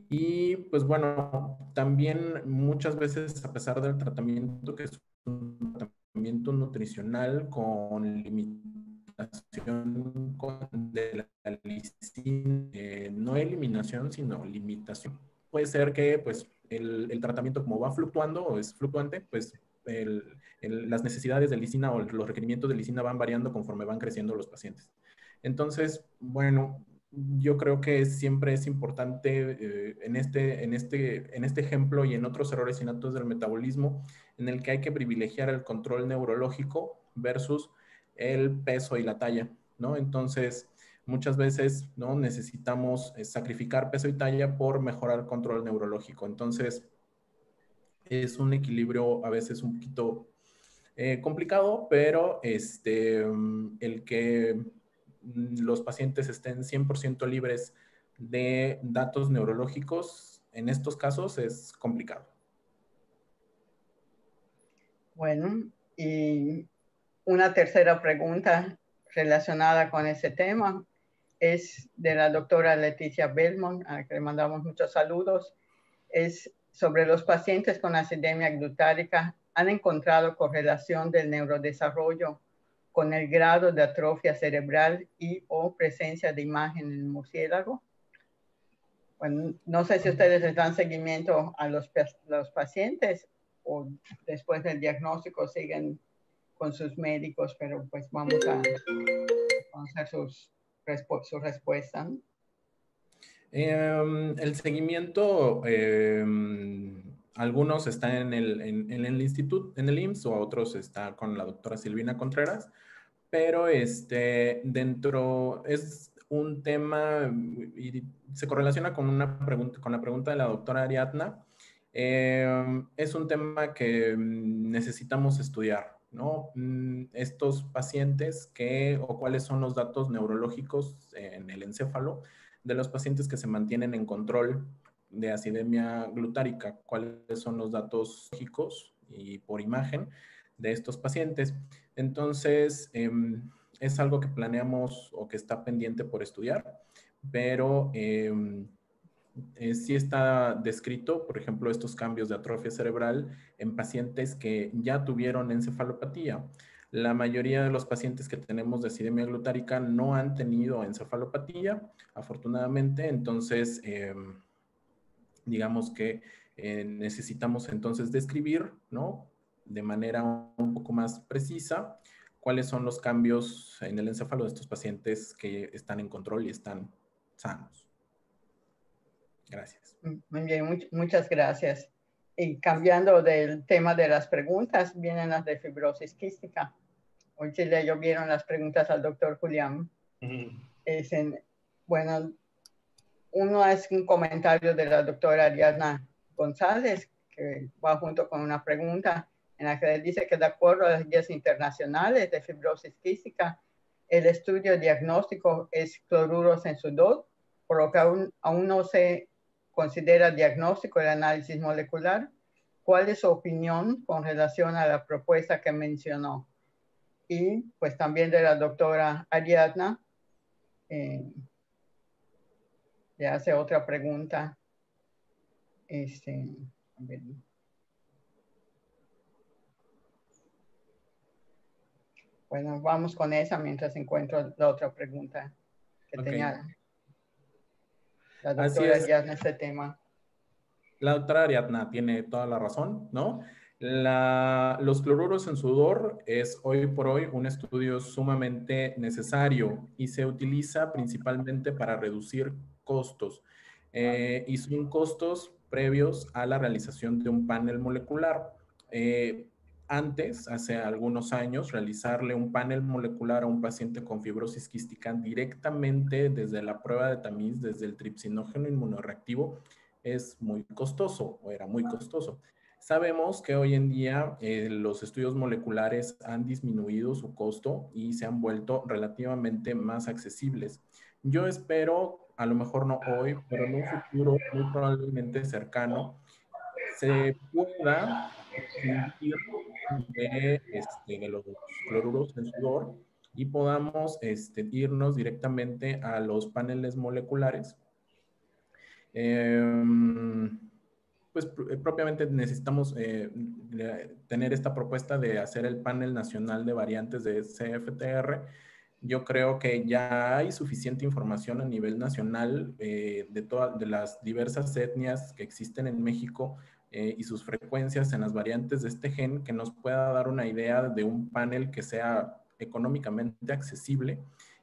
Y pues bueno, también muchas veces, a pesar del tratamiento, que es un tratamiento nutricional con limitación de la lisina, no eliminación, sino limitación, puede ser que pues el tratamiento, como va fluctuando o es fluctuante, pues las necesidades de lisina o los requerimientos de lisina van variando conforme van creciendo los pacientes. Entonces, bueno, yo creo que siempre es importante en este ejemplo y en otros errores innatos del metabolismo, en el que hay que privilegiar el control neurológico versus el peso y la talla, ¿no? Entonces, muchas veces, ¿no?, necesitamos sacrificar peso y talla por mejorar el control neurológico. Entonces, es un equilibrio a veces un poquito complicado, pero el que los pacientes estén 100% libres de datos neurológicos en estos casos es complicado. Bueno, y una tercera pregunta relacionada con ese tema es de la doctora Leticia Belmont, a la que le mandamos muchos saludos. Es sobre los pacientes con acidemia glutárica. ¿Han encontrado correlación del neurodesarrollo con el grado de atrofia cerebral y o presencia de imagen en el murciélago? Bueno, no sé si ustedes les dan seguimiento a los pacientes o después del diagnóstico siguen con sus médicos, pero pues vamos a conocer su respuesta. El seguimiento, algunos están en el instituto, en el IMSS, o otros está con la doctora Silvina Contreras, pero dentro es un tema y se correlaciona con la pregunta de la doctora Ariadna. Es un tema que necesitamos estudiar, ¿no? Estos pacientes o cuáles son los datos neurológicos en el encéfalo de los pacientes que se mantienen en control de acidemia glutárica, cuáles son los datos lógicos y por imagen de estos pacientes. Entonces, es algo que planeamos o que está pendiente por estudiar, pero sí está descrito, por ejemplo, estos cambios de atrofia cerebral en pacientes que ya tuvieron encefalopatía. La mayoría de los pacientes que tenemos de acidemia glutárica no han tenido encefalopatía, afortunadamente. Entonces, digamos que necesitamos entonces describir, ¿no?, de manera un poco más precisa cuáles son los cambios en el encéfalo de estos pacientes que están en control y están sanos. Gracias. Muy bien, muchas gracias. Y cambiando del tema de las preguntas, vienen las de fibrosis quística. Hoy sí le llovieron las preguntas al doctor Julián. Bueno, uno es un comentario de la doctora Ariadna González, que va junto con una pregunta en la que dice que de acuerdo a las guías internacionales de fibrosis quística, el estudio diagnóstico es cloruros en sudor, por lo que aún no se considera diagnóstico el análisis molecular. ¿Cuál es su opinión con relación a la propuesta que mencionó? Y pues también de la doctora Ariadna, le hace otra pregunta. A ver. Bueno, vamos con esa mientras encuentro la otra pregunta que tenía la doctora Ariadna en este tema. La doctora Ariadna tiene toda la razón, ¿no? Los cloruros en sudor es hoy por hoy un estudio sumamente necesario y se utiliza principalmente para reducir costos. Y son costos previos a la realización de un panel molecular. Antes, hace algunos años, realizarle un panel molecular a un paciente con fibrosis quística directamente desde la prueba de tamiz, desde el tripsinógeno inmunorreactivo, es muy costoso o era muy costoso. Sabemos que hoy en día los estudios moleculares han disminuido su costo y se han vuelto relativamente más accesibles. Yo espero, a lo mejor no hoy, pero en un futuro muy probablemente cercano, se pueda prescindir de los cloruros en sudor y podamos irnos directamente a los paneles moleculares. Pues propiamente necesitamos tener esta propuesta de hacer el panel nacional de variantes de CFTR. Yo creo que ya hay suficiente información a nivel nacional de las diversas etnias que existen en México y sus frecuencias en las variantes de este gen que nos pueda dar una idea de un panel que sea económicamente accesible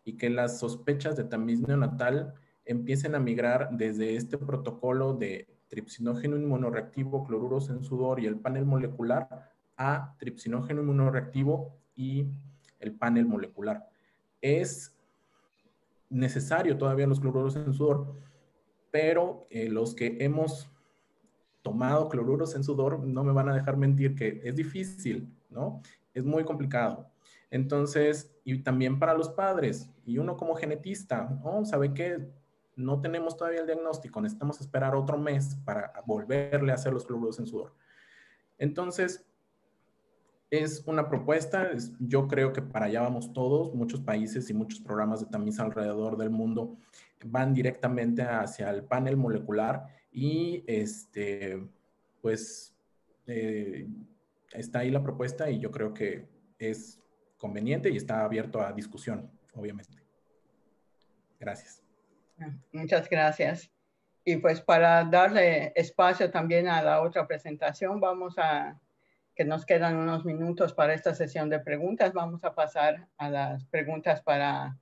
y que las sospechas de tamiz neonatal empiecen a migrar desde este protocolo de tripsinógeno inmunoreactivo, cloruros en sudor y el panel molecular a tripsinógeno inmunoreactivo y el panel molecular. Es necesario todavía los cloruros en sudor, pero los que hemos tomado cloruros en sudor no me van a dejar mentir que es difícil, ¿no? Es muy complicado. Entonces, y también para los padres, y uno como genetista, ¿no? ¿Sabe qué? No tenemos todavía el diagnóstico, necesitamos esperar otro mes para volverle a hacer los cloruros en sudor. Entonces, es una propuesta, yo creo que para allá vamos todos, muchos países y muchos programas de tamiz alrededor del mundo van directamente hacia el panel molecular y pues está ahí la propuesta y yo creo que es conveniente y está abierto a discusión, obviamente. Gracias. Muchas gracias. Y pues para darle espacio también a la otra presentación, vamos a, que nos quedan unos minutos para esta sesión de preguntas, vamos a pasar a las preguntas para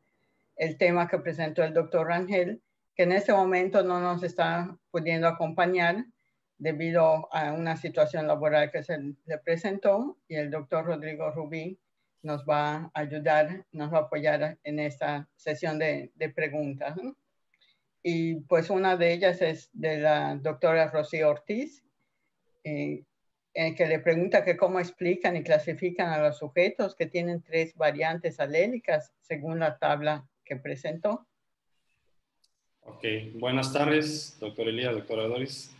el tema que presentó el doctor Rangel, que en este momento no nos está pudiendo acompañar debido a una situación laboral que se le presentó, y el doctor Rodrigo Rubí nos va a ayudar, nos va a apoyar en esta sesión de preguntas, ¿no? Y pues una de ellas es de la doctora Rocío Ortiz, que le pregunta que cómo explican y clasifican a los sujetos que tienen 3 variantes alélicas según la tabla que presentó. Ok, buenas tardes, doctor Elías, doctora Doris.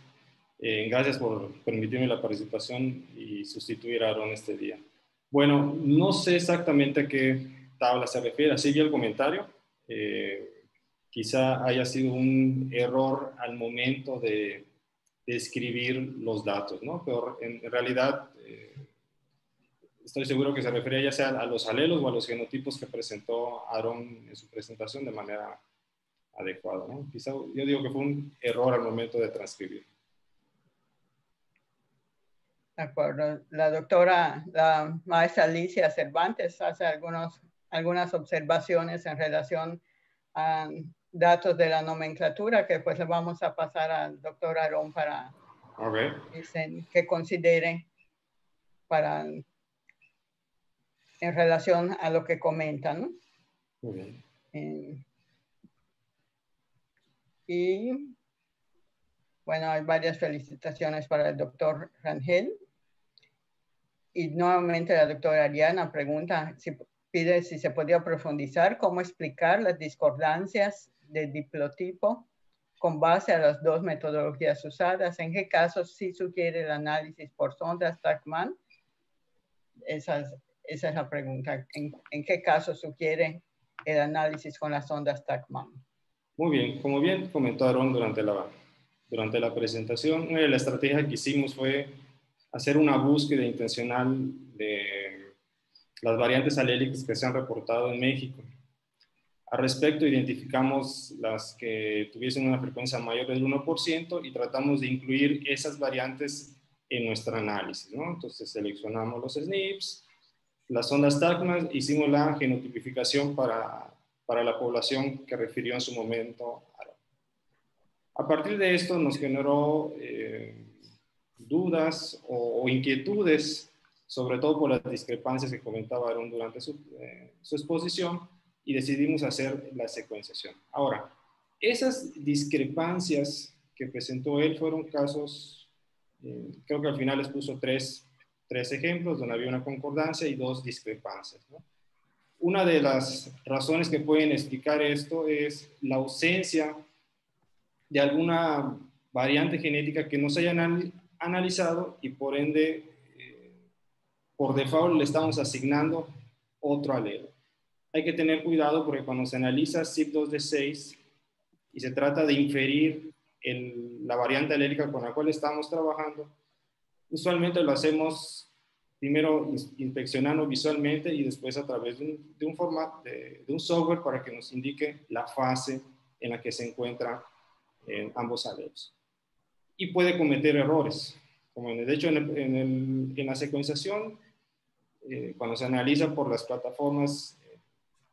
Gracias por permitirme la participación y sustituir a Aaron este día. Bueno, no sé exactamente a qué tabla se refiere, así vi el comentario. Quizá haya sido un error al momento de escribir los datos, ¿no? Pero en realidad estoy seguro que se refería ya sea a los alelos o a los genotipos que presentó Aaron en su presentación de manera adecuada, ¿no? Quizá yo digo que fue un error al momento de transcribir. De acuerdo. La doctora, la maestra Alicia Cervantes hace algunas observaciones en relación a datos de la nomenclatura que pues le vamos a pasar al doctor Aarón para que considere para en relación a lo que comentan, ¿no? Muy bien. Y bueno, hay varias felicitaciones para el doctor Rangel. Y nuevamente la doctora Ariana pide si se podía profundizar cómo explicar las discordancias de diplotipo con base a las 2 metodologías usadas. ¿En qué casos sí sugiere el análisis por sondas Tachman? Esa es la pregunta. ¿En qué caso sugiere el análisis con las sondas Tachman? Muy bien, como bien comentó Aaron durante la presentación, la estrategia que hicimos fue hacer una búsqueda intencional de las variantes alélicas que se han reportado en México. Al respecto, identificamos las que tuviesen una frecuencia mayor del 1% y tratamos de incluir esas variantes en nuestro análisis, ¿no? Entonces seleccionamos los SNPs, las sondas Tachman, hicimos la genotipificación para la población que refirió en su momento. A partir de esto nos generó dudas o inquietudes, sobre todo por las discrepancias que comentaba Aaron durante su exposición, y decidimos hacer la secuenciación. Ahora, esas discrepancias que presentó él fueron casos, creo que al final les puso tres ejemplos donde había una concordancia y 2 discrepancias, ¿no? Una de las razones que pueden explicar esto es la ausencia de alguna variante genética que no se haya analizado y por ende, por default le estamos asignando otro alelo. Hay que tener cuidado porque cuando se analiza CYP2D6 y se trata de inferir la variante alélica con la cual estamos trabajando, usualmente lo hacemos primero inspeccionando visualmente y después a través de un formato, de un software para que nos indique la fase en la que se encuentran ambos alelos. Y puede cometer errores. Como de hecho, en la secuenciación, cuando se analiza por las plataformas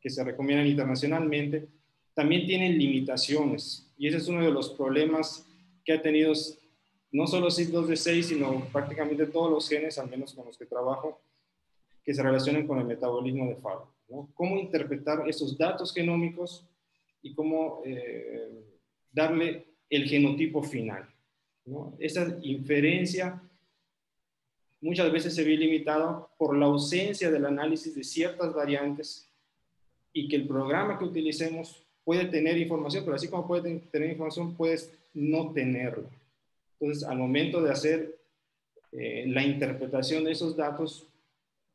que se recomiendan internacionalmente, también tienen limitaciones. Y ese es uno de los problemas que ha tenido no solo CYP2D6, sino prácticamente todos los genes, al menos con los que trabajo, que se relacionan con el metabolismo de fármacos, ¿no? Cómo interpretar esos datos genómicos y cómo darle el genotipo final, ¿no? Esa inferencia muchas veces se ve limitada por la ausencia del análisis de ciertas variantes y que el programa que utilicemos puede tener información, pero así como puede tener información, puedes no tenerla. Entonces, al momento de hacer la interpretación de esos datos,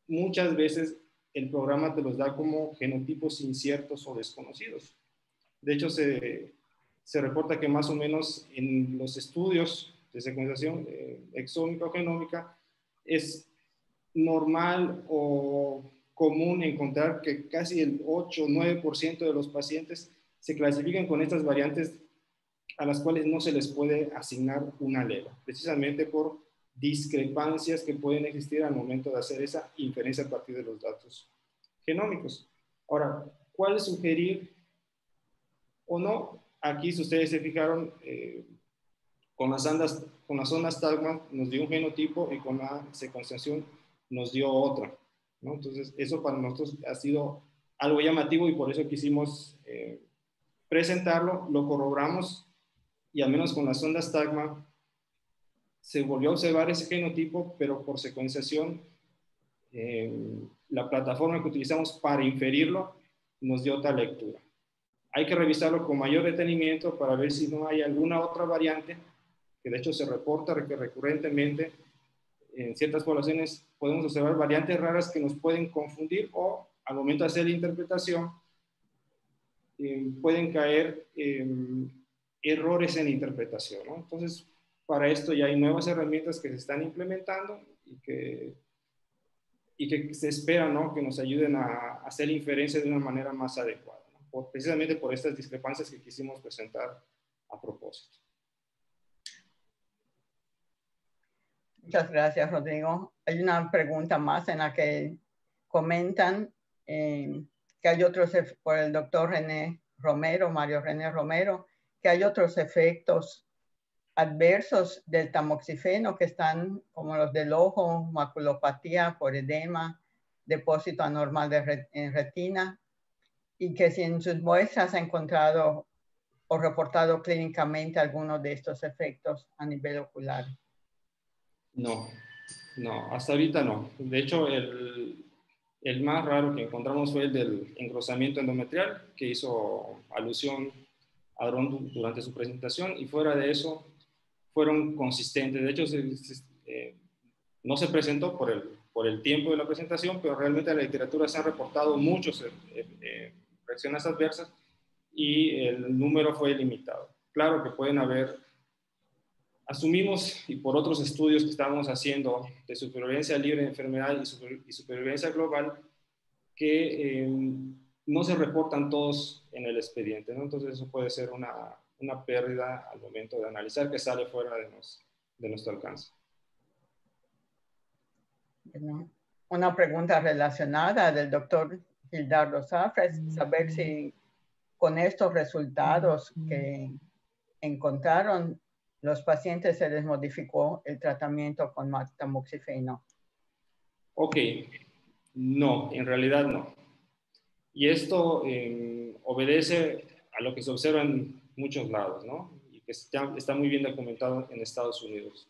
muchas veces el programa te los da como genotipos inciertos o desconocidos. De hecho, se reporta que más o menos en los estudios de secuenciación exómica o genómica es normal o común encontrar que casi el 8 o 9% de los pacientes se clasifican con estas variantes a las cuales no se les puede asignar un alelo, precisamente por discrepancias que pueden existir al momento de hacer esa inferencia a partir de los datos genómicos. Ahora, ¿cuál sugerir o no? Aquí, si ustedes se fijaron, con las ondas Talman nos dio un genotipo y con la secuenciación nos dio otra, ¿no? Entonces, eso para nosotros ha sido algo llamativo y por eso quisimos presentarlo, lo corroboramos y al menos con las ondas Tagma se volvió a observar ese genotipo, pero por secuenciación, la plataforma que utilizamos para inferirlo nos dio otra lectura. Hay que revisarlo con mayor detenimiento para ver si no hay alguna otra variante, que de hecho se reporta recurrentemente. En ciertas poblaciones podemos observar variantes raras que nos pueden confundir o al momento de hacer la interpretación pueden caer errores en interpretación, ¿no? Entonces, para esto ya hay nuevas herramientas que se están implementando y que se espera, ¿no?, que nos ayuden a hacer inferencia de una manera más adecuada, ¿no? Precisamente por estas discrepancias que quisimos presentar a propósito. Muchas gracias, Rodrigo. Hay una pregunta más en la que comentan que hay otros, por el doctor René Romero, Mario René Romero, que hay otros efectos adversos del tamoxifeno que están como los del ojo, maculopatía por edema, depósito anormal en retina, y que si en sus muestras ha encontrado o reportado clínicamente algunos de estos efectos a nivel ocular. No, hasta ahorita no. De hecho, el más raro que encontramos fue el del engrosamiento endometrial, que hizo alusión a Aaron durante su presentación, y fuera de eso fueron consistentes. De hecho, no se presentó por el tiempo de la presentación, pero realmente en la literatura se han reportado muchos reacciones adversas y el número fue limitado. Claro que pueden haber, asumimos, y por otros estudios que estamos haciendo de supervivencia libre de enfermedad y supervivencia global, que no se reportan todos en el expediente, ¿no? Entonces eso puede ser una pérdida al momento de analizar que sale fuera de nuestro alcance. Una pregunta relacionada del doctor Gildardo Zafra, saber si con estos resultados que encontraron, los pacientes se les modificó el tratamiento con tamoxifeno. Ok, no, en realidad no. Y esto obedece a lo que se observa en muchos lados, ¿no? Y que está muy bien documentado en Estados Unidos.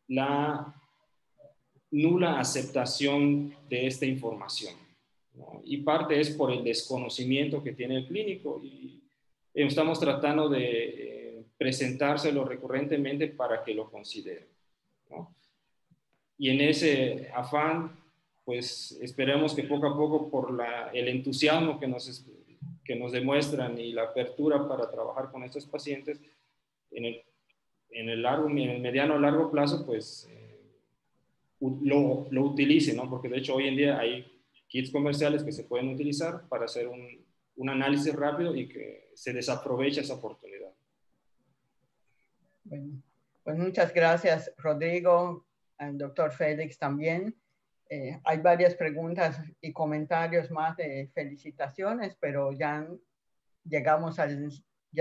La nula aceptación de esta información, ¿no? Y parte es por el desconocimiento que tiene el clínico y estamos tratando de presentárselo recurrentemente para que lo considere, ¿no? Y en ese afán, pues esperemos que poco a poco por el entusiasmo que nos demuestran y la apertura para trabajar con estos pacientes, en el mediano o largo plazo, pues lo utilicen, ¿no? Porque de hecho hoy en día hay kits comerciales que se pueden utilizar para hacer un análisis rápido y que se desaprovecha esa oportunidad. Bueno, pues muchas gracias, Rodrigo, al doctor Félix también. Hay varias preguntas y comentarios más de felicitaciones, pero ya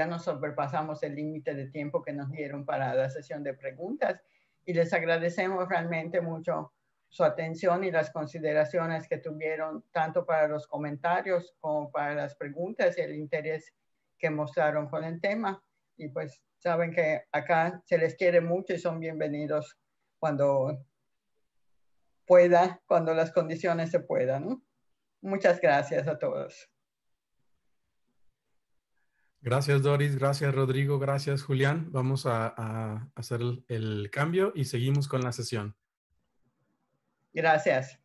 nos sobrepasamos el límite de tiempo que nos dieron para la sesión de preguntas y les agradecemos realmente mucho su atención y las consideraciones que tuvieron tanto para los comentarios como para las preguntas y el interés que mostraron con el tema. Y pues saben que acá se les quiere mucho y son bienvenidos cuando cuando las condiciones se puedan, ¿no? Muchas gracias a todos. Gracias, Doris. Gracias, Rodrigo. Gracias, Julián. Vamos a hacer el cambio y seguimos con la sesión. Gracias.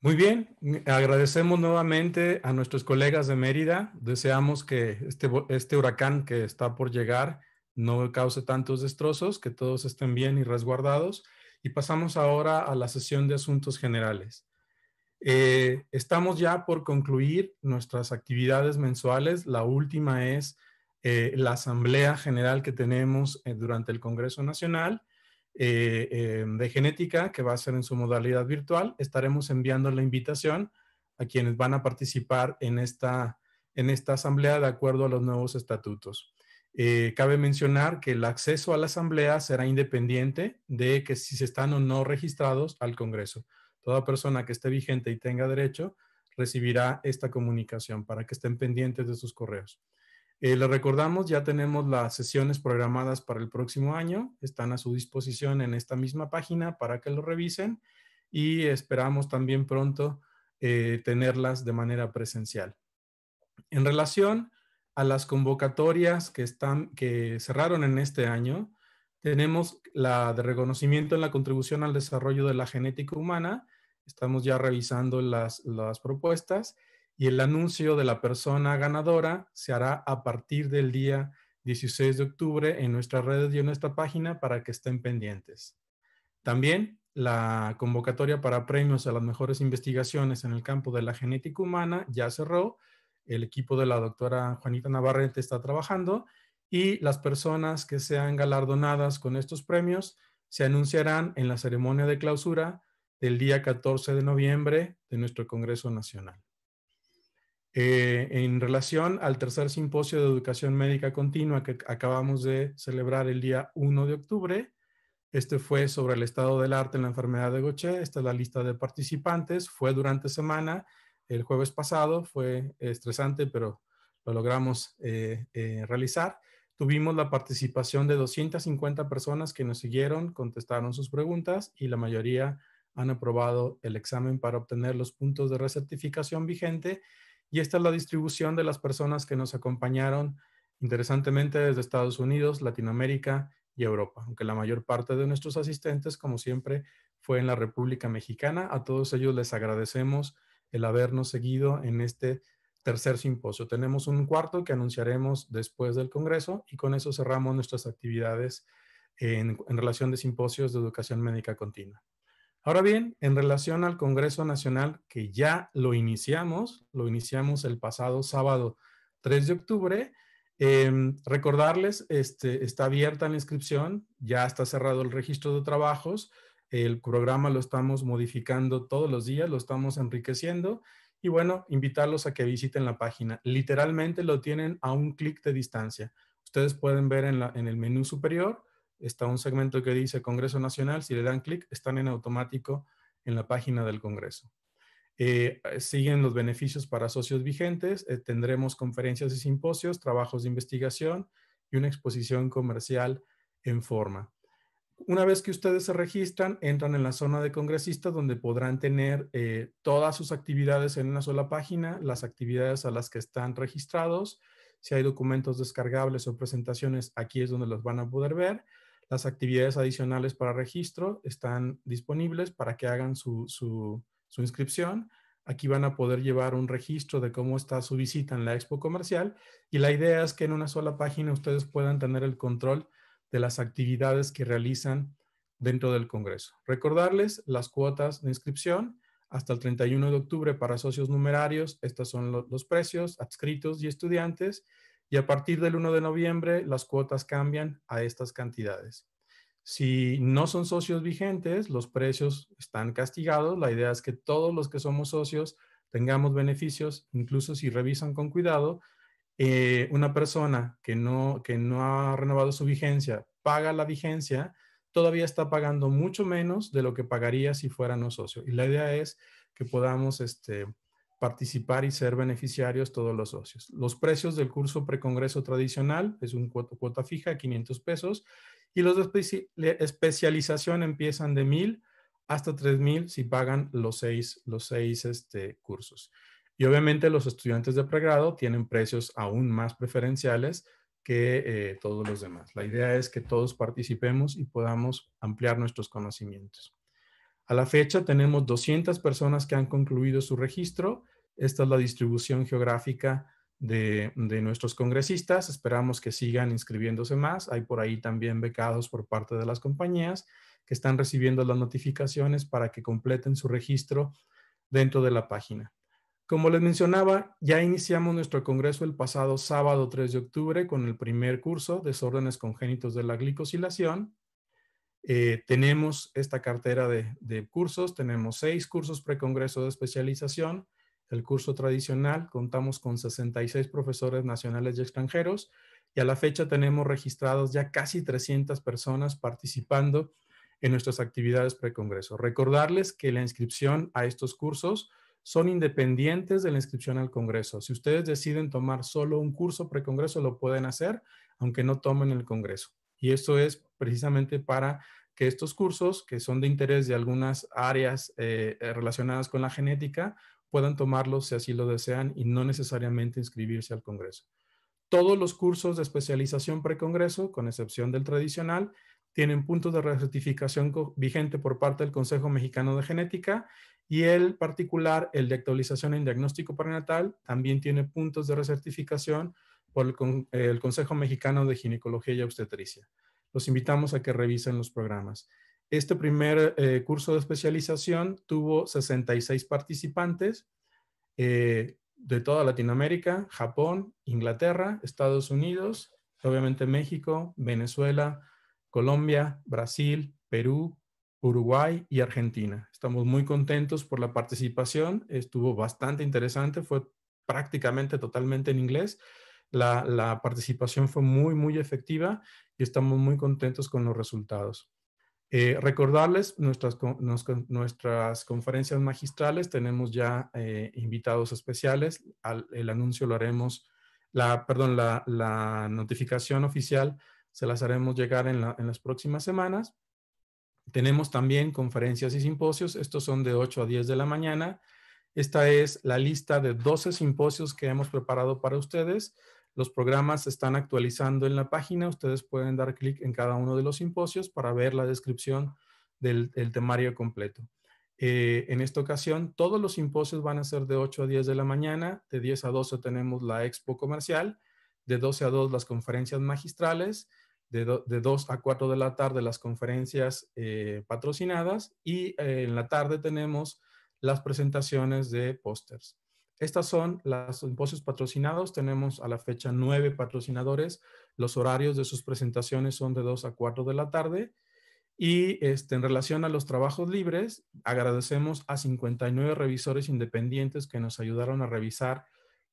Muy bien, agradecemos nuevamente a nuestros colegas de Mérida. Deseamos que este huracán que está por llegar no cause tantos destrozos, que todos estén bien y resguardados. Y pasamos ahora a la sesión de asuntos generales. Estamos ya por concluir nuestras actividades mensuales. La última es la asamblea general que tenemos durante el Congreso Nacional de Genética, que va a ser en su modalidad virtual. Estaremos enviando la invitación a quienes van a participar en esta asamblea de acuerdo a los nuevos estatutos. Cabe mencionar que el acceso a la asamblea será independiente de que si se están o no registrados al Congreso. Toda persona que esté vigente y tenga derecho recibirá esta comunicación para que estén pendientes de sus correos. Les recordamos, ya tenemos las sesiones programadas para el próximo año. Están a su disposición en esta misma página para que lo revisen y esperamos también pronto tenerlas de manera presencial. En relación a las convocatorias que cerraron en este año, tenemos la de reconocimiento en la contribución al desarrollo de la genética humana. Estamos ya revisando las propuestas y el anuncio de la persona ganadora se hará a partir del día 16 de octubre en nuestras redes y en nuestra página para que estén pendientes. También la convocatoria para premios a las mejores investigaciones en el campo de la genética humana ya cerró. El equipo de la doctora Juanita Navarrete está trabajando y las personas que sean galardonadas con estos premios se anunciarán en la ceremonia de clausura del día 14 de noviembre de nuestro Congreso Nacional. En relación al tercer simposio de educación médica continua que acabamos de celebrar el día 1 de octubre, este fue sobre el estado del arte en la enfermedad de Gaucher. Esta es la lista de participantes. Fue durante semana, el jueves pasado, fue estresante, pero lo logramos realizar. Tuvimos la participación de 250 personas que nos siguieron, contestaron sus preguntas y la mayoría han aprobado el examen para obtener los puntos de recertificación vigente. Y esta es la distribución de las personas que nos acompañaron, interesantemente, desde Estados Unidos, Latinoamérica y Europa, aunque la mayor parte de nuestros asistentes, como siempre, fue en la República Mexicana. A todos ellos les agradecemos el habernos seguido en este tercer simposio. Tenemos un cuarto que anunciaremos después del Congreso y con eso cerramos nuestras actividades en relación de simposios de educación médica continua. Ahora bien, en relación al Congreso Nacional, que ya lo iniciamos el pasado sábado 3 de octubre, recordarles, está abierta la inscripción, ya está cerrado el registro de trabajos, el programa lo estamos modificando todos los días, lo estamos enriqueciendo y bueno, invitarlos a que visiten la página. Literalmente lo tienen a un clic de distancia. Ustedes pueden ver en el menú superior, está un segmento que dice Congreso Nacional. Si le dan clic, están en automático en la página del Congreso. Siguen los beneficios para socios vigentes. Tendremos conferencias y simposios, trabajos de investigación y una exposición comercial en forma. Una vez que ustedes se registran, entran en la zona de congresistas donde podrán tener todas sus actividades en una sola página, las actividades a las que están registrados. Si hay documentos descargables o presentaciones, aquí es donde los van a poder ver. Las actividades adicionales para registro están disponibles para que hagan su inscripción. Aquí van a poder llevar un registro de cómo está su visita en la expo comercial y la idea es que en una sola página ustedes puedan tener el control de las actividades que realizan dentro del Congreso. Recordarles las cuotas de inscripción hasta el 31 de octubre para socios numerarios. Estos son los precios, adscritos y estudiantes. Y a partir del 1 de noviembre, las cuotas cambian a estas cantidades. Si no son socios vigentes, los precios están castigados. La idea es que todos los que somos socios tengamos beneficios, incluso si revisan con cuidado. Una persona que no ha renovado su vigencia, paga la vigencia, todavía está pagando mucho menos de lo que pagaría si fuera no socio. Y la idea es que podamos participar y ser beneficiarios todos los socios. Los precios del curso precongreso tradicional es un cuota fija, 500 pesos, y los de especialización empiezan de 1,000 hasta 3,000 si pagan los seis cursos. Y obviamente los estudiantes de pregrado tienen precios aún más preferenciales que todos los demás. La idea es que todos participemos y podamos ampliar nuestros conocimientos. A la fecha tenemos 200 personas que han concluido su registro. Esta es la distribución geográfica de nuestros congresistas. Esperamos que sigan inscribiéndose más. Hay por ahí también becados por parte de las compañías que están recibiendo las notificaciones para que completen su registro dentro de la página. Como les mencionaba, ya iniciamos nuestro congreso el pasado sábado 3 de octubre con el primer curso, Desórdenes Congénitos de la Glicosilación. Tenemos esta cartera de cursos, tenemos 6 cursos precongreso de especialización. El curso tradicional, contamos con 66 profesores nacionales y extranjeros y a la fecha tenemos registrados ya casi 300 personas participando en nuestras actividades precongreso. Recordarles que la inscripción a estos cursos son independientes de la inscripción al Congreso. Si ustedes deciden tomar solo un curso precongreso, lo pueden hacer, aunque no tomen el Congreso. Y esto es precisamente para que estos cursos, que son de interés de algunas áreas relacionadas con la genética, puedan tomarlos si así lo desean y no necesariamente inscribirse al Congreso. Todos los cursos de especialización precongreso, con excepción del tradicional, tienen puntos de recertificación vigente por parte del Consejo Mexicano de Genética y el particular, el de actualización en diagnóstico perinatal, también tiene puntos de recertificación por el Consejo Mexicano de Ginecología y Obstetricia. Los invitamos a que revisen los programas. Este primer curso de especialización tuvo 66 participantes de toda Latinoamérica, Japón, Inglaterra, Estados Unidos, obviamente México, Venezuela, Colombia, Brasil, Perú, Uruguay y Argentina. Estamos muy contentos por la participación. Estuvo bastante interesante. Fue prácticamente totalmente en inglés. La participación fue muy, muy efectiva y estamos muy contentos con los resultados. Recordarles nuestras conferencias magistrales. Tenemos ya invitados especiales. El anuncio lo haremos, la notificación oficial se las haremos llegar en las próximas semanas. Tenemos también conferencias y simposios. Estos son de 8 a 10 de la mañana. Esta es la lista de 12 simposios que hemos preparado para ustedes. Los programas se están actualizando en la página. Ustedes pueden dar clic en cada uno de los simposios para ver la descripción del temario completo. En esta ocasión, todos los simposios van a ser de 8 a 10 de la mañana. De 10 a 12 tenemos la expo comercial. De 12 a 2 las conferencias magistrales. De 2 a 4 de la tarde las conferencias patrocinadas. Y en la tarde tenemos las presentaciones de pósters. Estas son los simposios patrocinados. Tenemos a la fecha 9 patrocinadores. Los horarios de sus presentaciones son de 2 a 4 de la tarde. Y en relación a los trabajos libres, agradecemos a 59 revisores independientes que nos ayudaron a revisar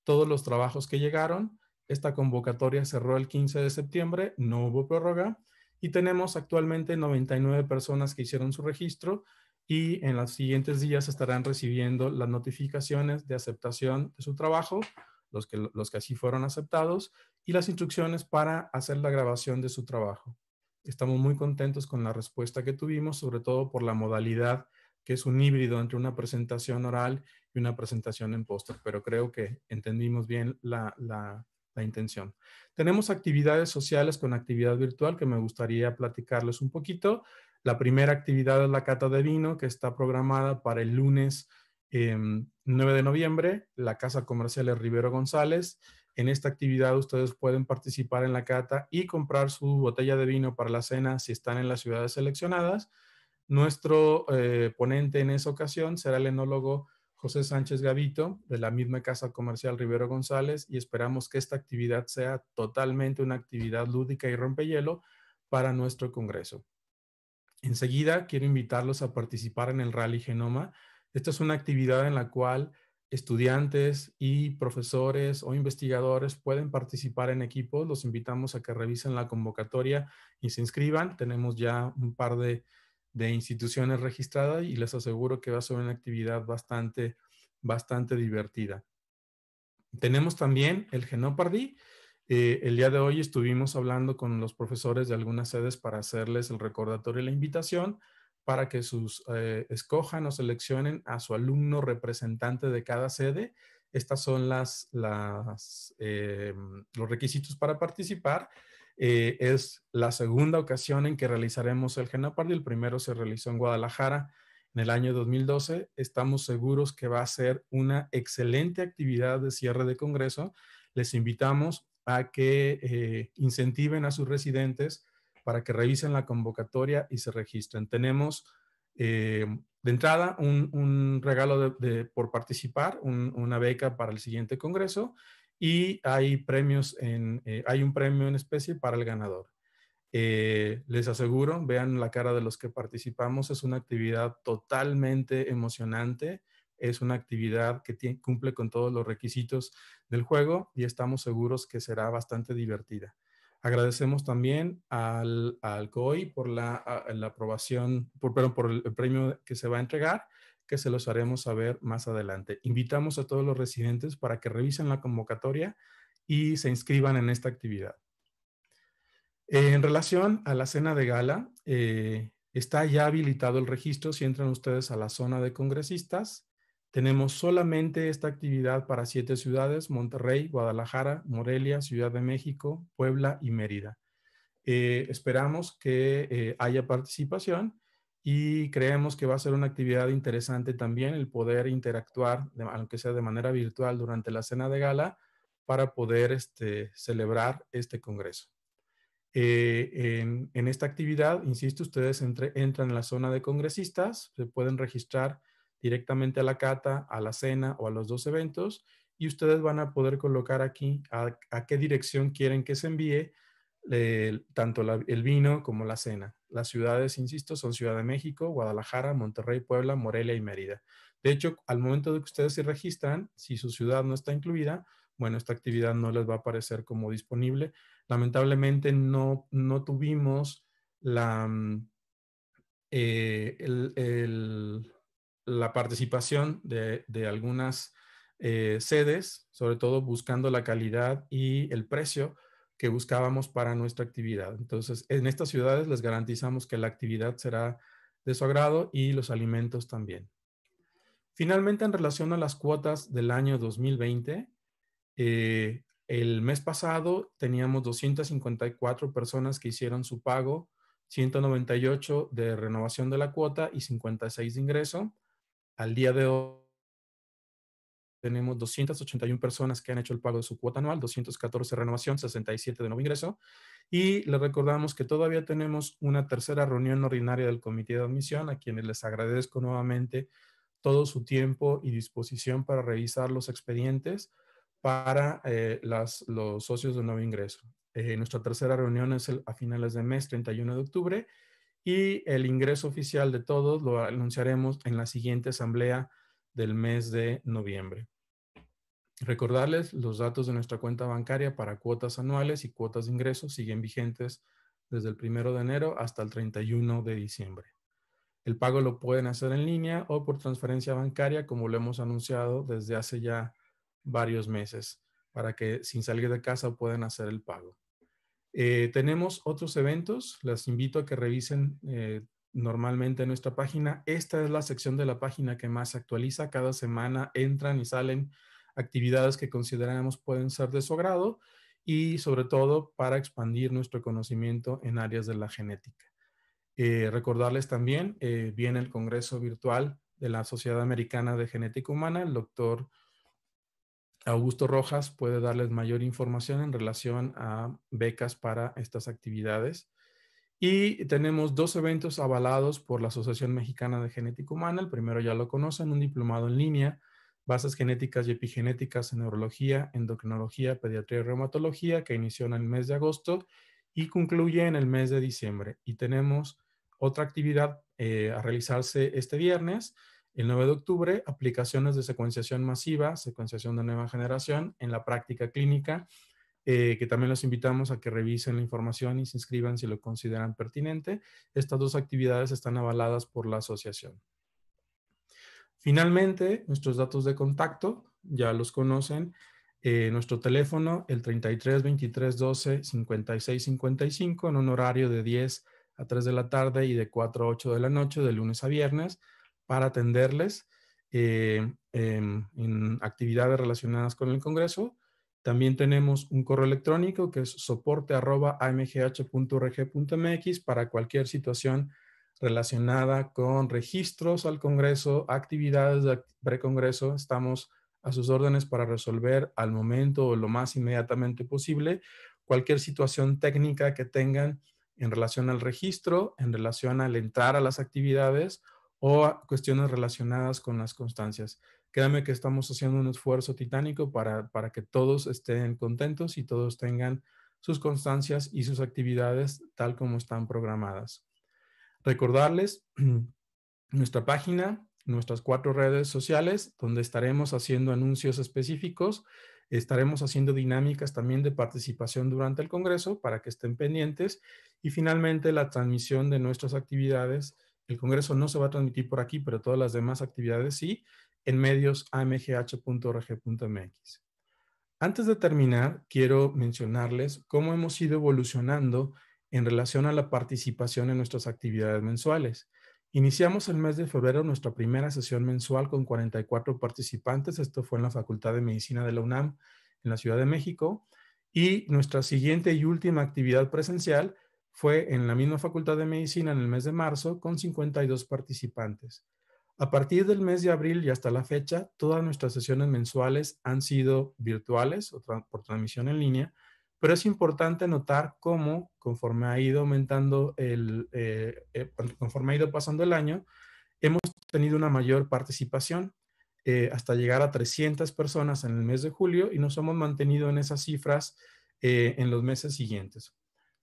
todos los trabajos que llegaron. Esta convocatoria cerró el 15 de septiembre, no hubo prórroga. Y tenemos actualmente 99 personas que hicieron su registro y en los siguientes días estarán recibiendo las notificaciones de aceptación de su trabajo, los que así fueron aceptados, y las instrucciones para hacer la grabación de su trabajo. Estamos muy contentos con la respuesta que tuvimos, sobre todo por la modalidad que es un híbrido entre una presentación oral y una presentación en póster, pero creo que entendimos bien la intención. Tenemos actividades sociales con actividad virtual que me gustaría platicarles un poquito. La primera actividad es la cata de vino, que está programada para el lunes 9 de noviembre, la Casa Comercial Rivero González. En esta actividad ustedes pueden participar en la cata y comprar su botella de vino para la cena si están en las ciudades seleccionadas. Nuestro ponente en esa ocasión será el enólogo José Sánchez Gavito, de la misma Casa Comercial Rivero González, y esperamos que esta actividad sea totalmente una actividad lúdica y rompehielo para nuestro congreso. Enseguida quiero invitarlos a participar en el Rally Genoma. Esta es una actividad en la cual estudiantes y profesores o investigadores pueden participar en equipos. Los invitamos a que revisen la convocatoria y se inscriban. Tenemos ya un par de instituciones registradas y les aseguro que va a ser una actividad bastante divertida. Tenemos también el Genopardy. El día de hoy estuvimos hablando con los profesores de algunas sedes para hacerles el recordatorio y la invitación para que escojan o seleccionen a su alumno representante de cada sede. Estas son los requisitos para participar. Es la segunda ocasión en que realizaremos el Genopardy. El primero se realizó en Guadalajara en el año 2012. Estamos seguros que va a ser una excelente actividad de cierre de congreso. Les invitamos a que incentiven a sus residentes para que revisen la convocatoria y se registren. Tenemos de entrada un regalo por participar, una beca para el siguiente congreso y hay premios hay un premio en especie para el ganador. Les aseguro, vean la cara de los que participamos, es una actividad totalmente emocionante, es una actividad que cumple con todos los requisitos del juego y estamos seguros que será bastante divertida. Agradecemos también al COI por la aprobación, por el premio que se va a entregar, que se los haremos saber más adelante. Invitamos a todos los residentes para que revisen la convocatoria y se inscriban en esta actividad. En relación a la cena de gala, está ya habilitado el registro si entran ustedes a la zona de congresistas. Tenemos solamente esta actividad para 7 ciudades: Monterrey, Guadalajara, Morelia, Ciudad de México, Puebla y Mérida. Esperamos que haya participación y creemos que va a ser una actividad interesante también el poder interactuar, aunque sea de manera virtual, durante la cena de gala para poder celebrar este congreso. En esta actividad, insisto, ustedes entran en la zona de congresistas, se pueden registrar directamente a la cata, a la cena o a los 2 eventos y ustedes van a poder colocar aquí a qué dirección quieren que se envíe tanto el vino como la cena. Las ciudades, insisto, son Ciudad de México, Guadalajara, Monterrey, Puebla, Morelia y Mérida. De hecho, al momento de que ustedes se registran, si su ciudad no está incluida, bueno, esta actividad no les va a aparecer como disponible. Lamentablemente no tuvimos la, la participación de algunas sedes, sobre todo buscando la calidad y el precio que buscábamos para nuestra actividad. Entonces, en estas ciudades les garantizamos que la actividad será de su agrado y los alimentos también. Finalmente, en relación a las cuotas del año 2020, el mes pasado teníamos 254 personas que hicieron su pago, 198 de renovación de la cuota y 56 de ingreso. Al día de hoy tenemos 281 personas que han hecho el pago de su cuota anual, 214 de renovación, 67 de nuevo ingreso. Y les recordamos que todavía tenemos una tercera reunión ordinaria del comité de admisión, a quienes les agradezco nuevamente todo su tiempo y disposición para revisar los expedientes para los socios de nuevo ingreso. Nuestra tercera reunión es a finales de mes, 31 de octubre, y el ingreso oficial de todos lo anunciaremos en la siguiente asamblea del mes de noviembre. Recordarles, los datos de nuestra cuenta bancaria para cuotas anuales y cuotas de ingresos siguen vigentes desde el 1 de enero hasta el 31 de diciembre. El pago lo pueden hacer en línea o por transferencia bancaria, como lo hemos anunciado desde hace ya varios meses, para que sin salir de casa puedan hacer el pago. Tenemos otros eventos, les invito a que revisen normalmente en nuestra página. Esta es la sección de la página que más se actualiza. Cada semana entran y salen actividades que consideramos pueden ser de su agrado y sobre todo para expandir nuestro conocimiento en áreas de la genética. Recordarles también, viene el Congreso Virtual de la Sociedad Americana de Genética Humana. El doctor Augusto Rojas puede darles mayor información en relación a becas para estas actividades. Y tenemos 2 eventos avalados por la Asociación Mexicana de Genética Humana. El primero ya lo conocen, un diplomado en línea, bases genéticas y epigenéticas en neurología, endocrinología, pediatría y reumatología, que inició en el mes de agosto y concluye en el mes de diciembre. Y tenemos otra actividad a realizarse este viernes, el 9 de octubre, aplicaciones de secuenciación masiva, secuenciación de nueva generación en la práctica clínica, que también los invitamos a que revisen la información y se inscriban si lo consideran pertinente. Estas 2 actividades están avaladas por la asociación. Finalmente, nuestros datos de contacto, ya los conocen. Nuestro teléfono, el 33 23 12 56 55, en un horario de 10 a 3 de la tarde y de 4 a 8 de la noche, de lunes a viernes, para atenderles en actividades relacionadas con el Congreso. También tenemos un correo electrónico que es soporte@amgh.org.mx para cualquier situación relacionada con registros al Congreso, actividades de precongreso. Estamos a sus órdenes para resolver al momento o lo más inmediatamente posible cualquier situación técnica que tengan en relación al registro, en relación al entrar a las actividades o a cuestiones relacionadas con las constancias. Créanme que estamos haciendo un esfuerzo titánico para que todos estén contentos y todos tengan sus constancias y sus actividades tal como están programadas. Recordarles nuestra página, nuestras 4 redes sociales, donde estaremos haciendo anuncios específicos, estaremos haciendo dinámicas también de participación durante el Congreso para que estén pendientes y finalmente la transmisión de nuestras actividades. El Congreso no se va a transmitir por aquí, pero todas las demás actividades sí, en medios amgh.org.mx. Antes de terminar, quiero mencionarles cómo hemos ido evolucionando en relación a la participación en nuestras actividades mensuales. Iniciamos el mes de febrero nuestra primera sesión mensual con 44 participantes. Esto fue en la Facultad de Medicina de la UNAM, en la Ciudad de México. Y nuestra siguiente y última actividad presencial fue en la misma Facultad de Medicina en el mes de marzo con 52 participantes. A partir del mes de abril y hasta la fecha, todas nuestras sesiones mensuales han sido virtuales o por transmisión en línea, pero es importante notar cómo, conforme ha ido aumentando conforme ha ido pasando el año, hemos tenido una mayor participación hasta llegar a 300 personas en el mes de julio y nos hemos mantenido en esas cifras en los meses siguientes.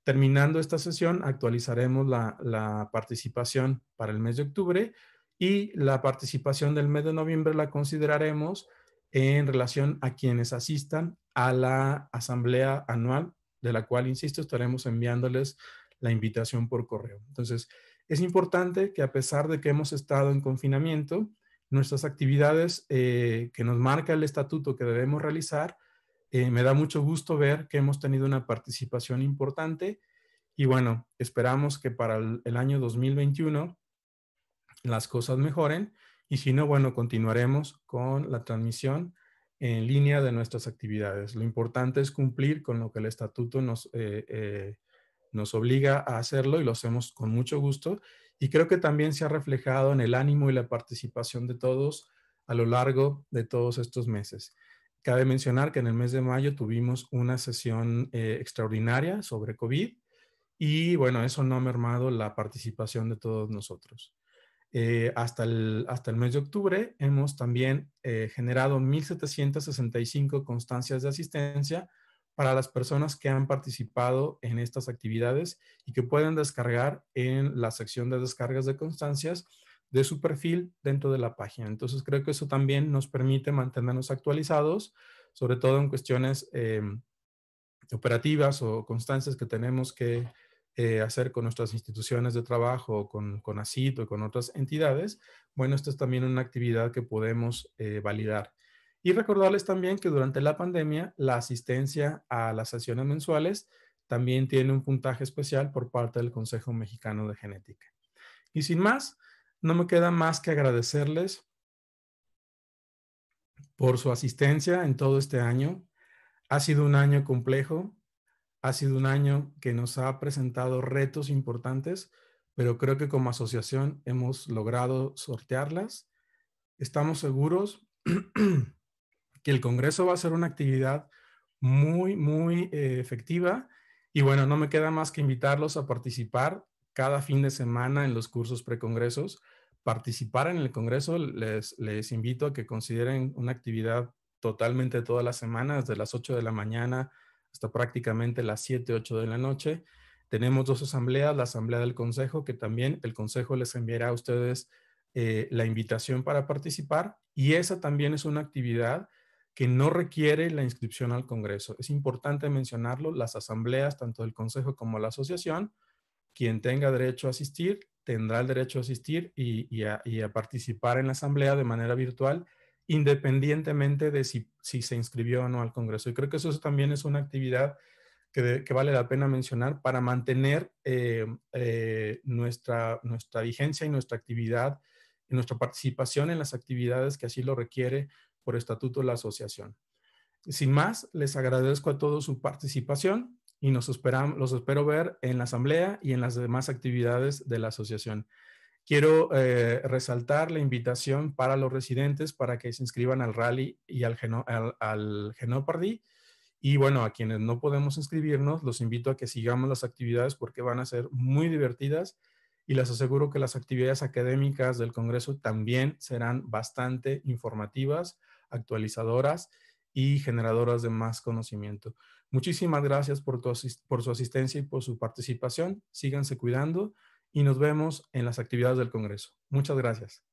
Terminando esta sesión, actualizaremos la participación para el mes de octubre y la participación del mes de noviembre la consideraremos en relación a quienes asistan a la asamblea anual, de la cual, insisto, estaremos enviándoles la invitación por correo. Entonces, es importante que a pesar de que hemos estado en confinamiento, nuestras actividades que nos marca el estatuto que debemos realizar, me da mucho gusto ver que hemos tenido una participación importante y bueno, esperamos que para el año 2021 las cosas mejoren y si no, bueno, continuaremos con la transmisión en línea de nuestras actividades. Lo importante es cumplir con lo que el estatuto nos obliga a hacerlo y lo hacemos con mucho gusto. Y creo que también se ha reflejado en el ánimo y la participación de todos a lo largo de todos estos meses. Cabe mencionar que en el mes de mayo tuvimos una sesión extraordinaria sobre COVID y bueno, eso no ha mermado la participación de todos nosotros. Hasta el mes de octubre hemos también generado 1,765 constancias de asistencia para las personas que han participado en estas actividades y que pueden descargar en la sección de descargas de constancias de su perfil dentro de la página. Entonces creo que eso también nos permite mantenernos actualizados, sobre todo en cuestiones operativas o constancias que tenemos que hacer con nuestras instituciones de trabajo, con ACID o con otras entidades. Bueno, esta es también una actividad que podemos validar. Y recordarles también que durante la pandemia, la asistencia a las sesiones mensuales también tiene un puntaje especial por parte del Consejo Mexicano de Genética. Y sin más, no me queda más que agradecerles por su asistencia en todo este año. Ha sido un año complejo, ha sido un año que nos ha presentado retos importantes, pero creo que como asociación hemos logrado sortearlas. Estamos seguros que el Congreso va a ser una actividad muy efectiva y bueno, no me queda más que invitarlos a participar cada fin de semana en los cursos precongresos. Participar en el Congreso, les invito a que consideren una actividad totalmente todas las semanas, desde las 8 de la mañana hasta prácticamente las 7, 8 de la noche. Tenemos 2 asambleas, la asamblea del Consejo, que también el Consejo les enviará a ustedes la invitación para participar y esa también es una actividad que no requiere la inscripción al Congreso. Es importante mencionarlo, las asambleas, tanto del Consejo como la asociación, quien tenga derecho a asistir, tendrá el derecho a asistir y a participar en la asamblea de manera virtual, independientemente de si se inscribió o no al Congreso. Y creo que eso también es una actividad que vale la pena mencionar para mantener nuestra vigencia y nuestra actividad y nuestra participación en las actividades que así lo requiere por estatuto de la asociación. Sin más, les agradezco a todos su participación y los espero ver en la asamblea y en las demás actividades de la asociación. Quiero resaltar la invitación para los residentes para que se inscriban al rally y al Genopardy. Y bueno, a quienes no podemos inscribirnos, los invito a que sigamos las actividades porque van a ser muy divertidas y les aseguro que las actividades académicas del Congreso también serán bastante informativas, actualizadoras y generadoras de más conocimiento. Muchísimas gracias por su asistencia y por su participación. Síganse cuidando y nos vemos en las actividades del Congreso. Muchas gracias.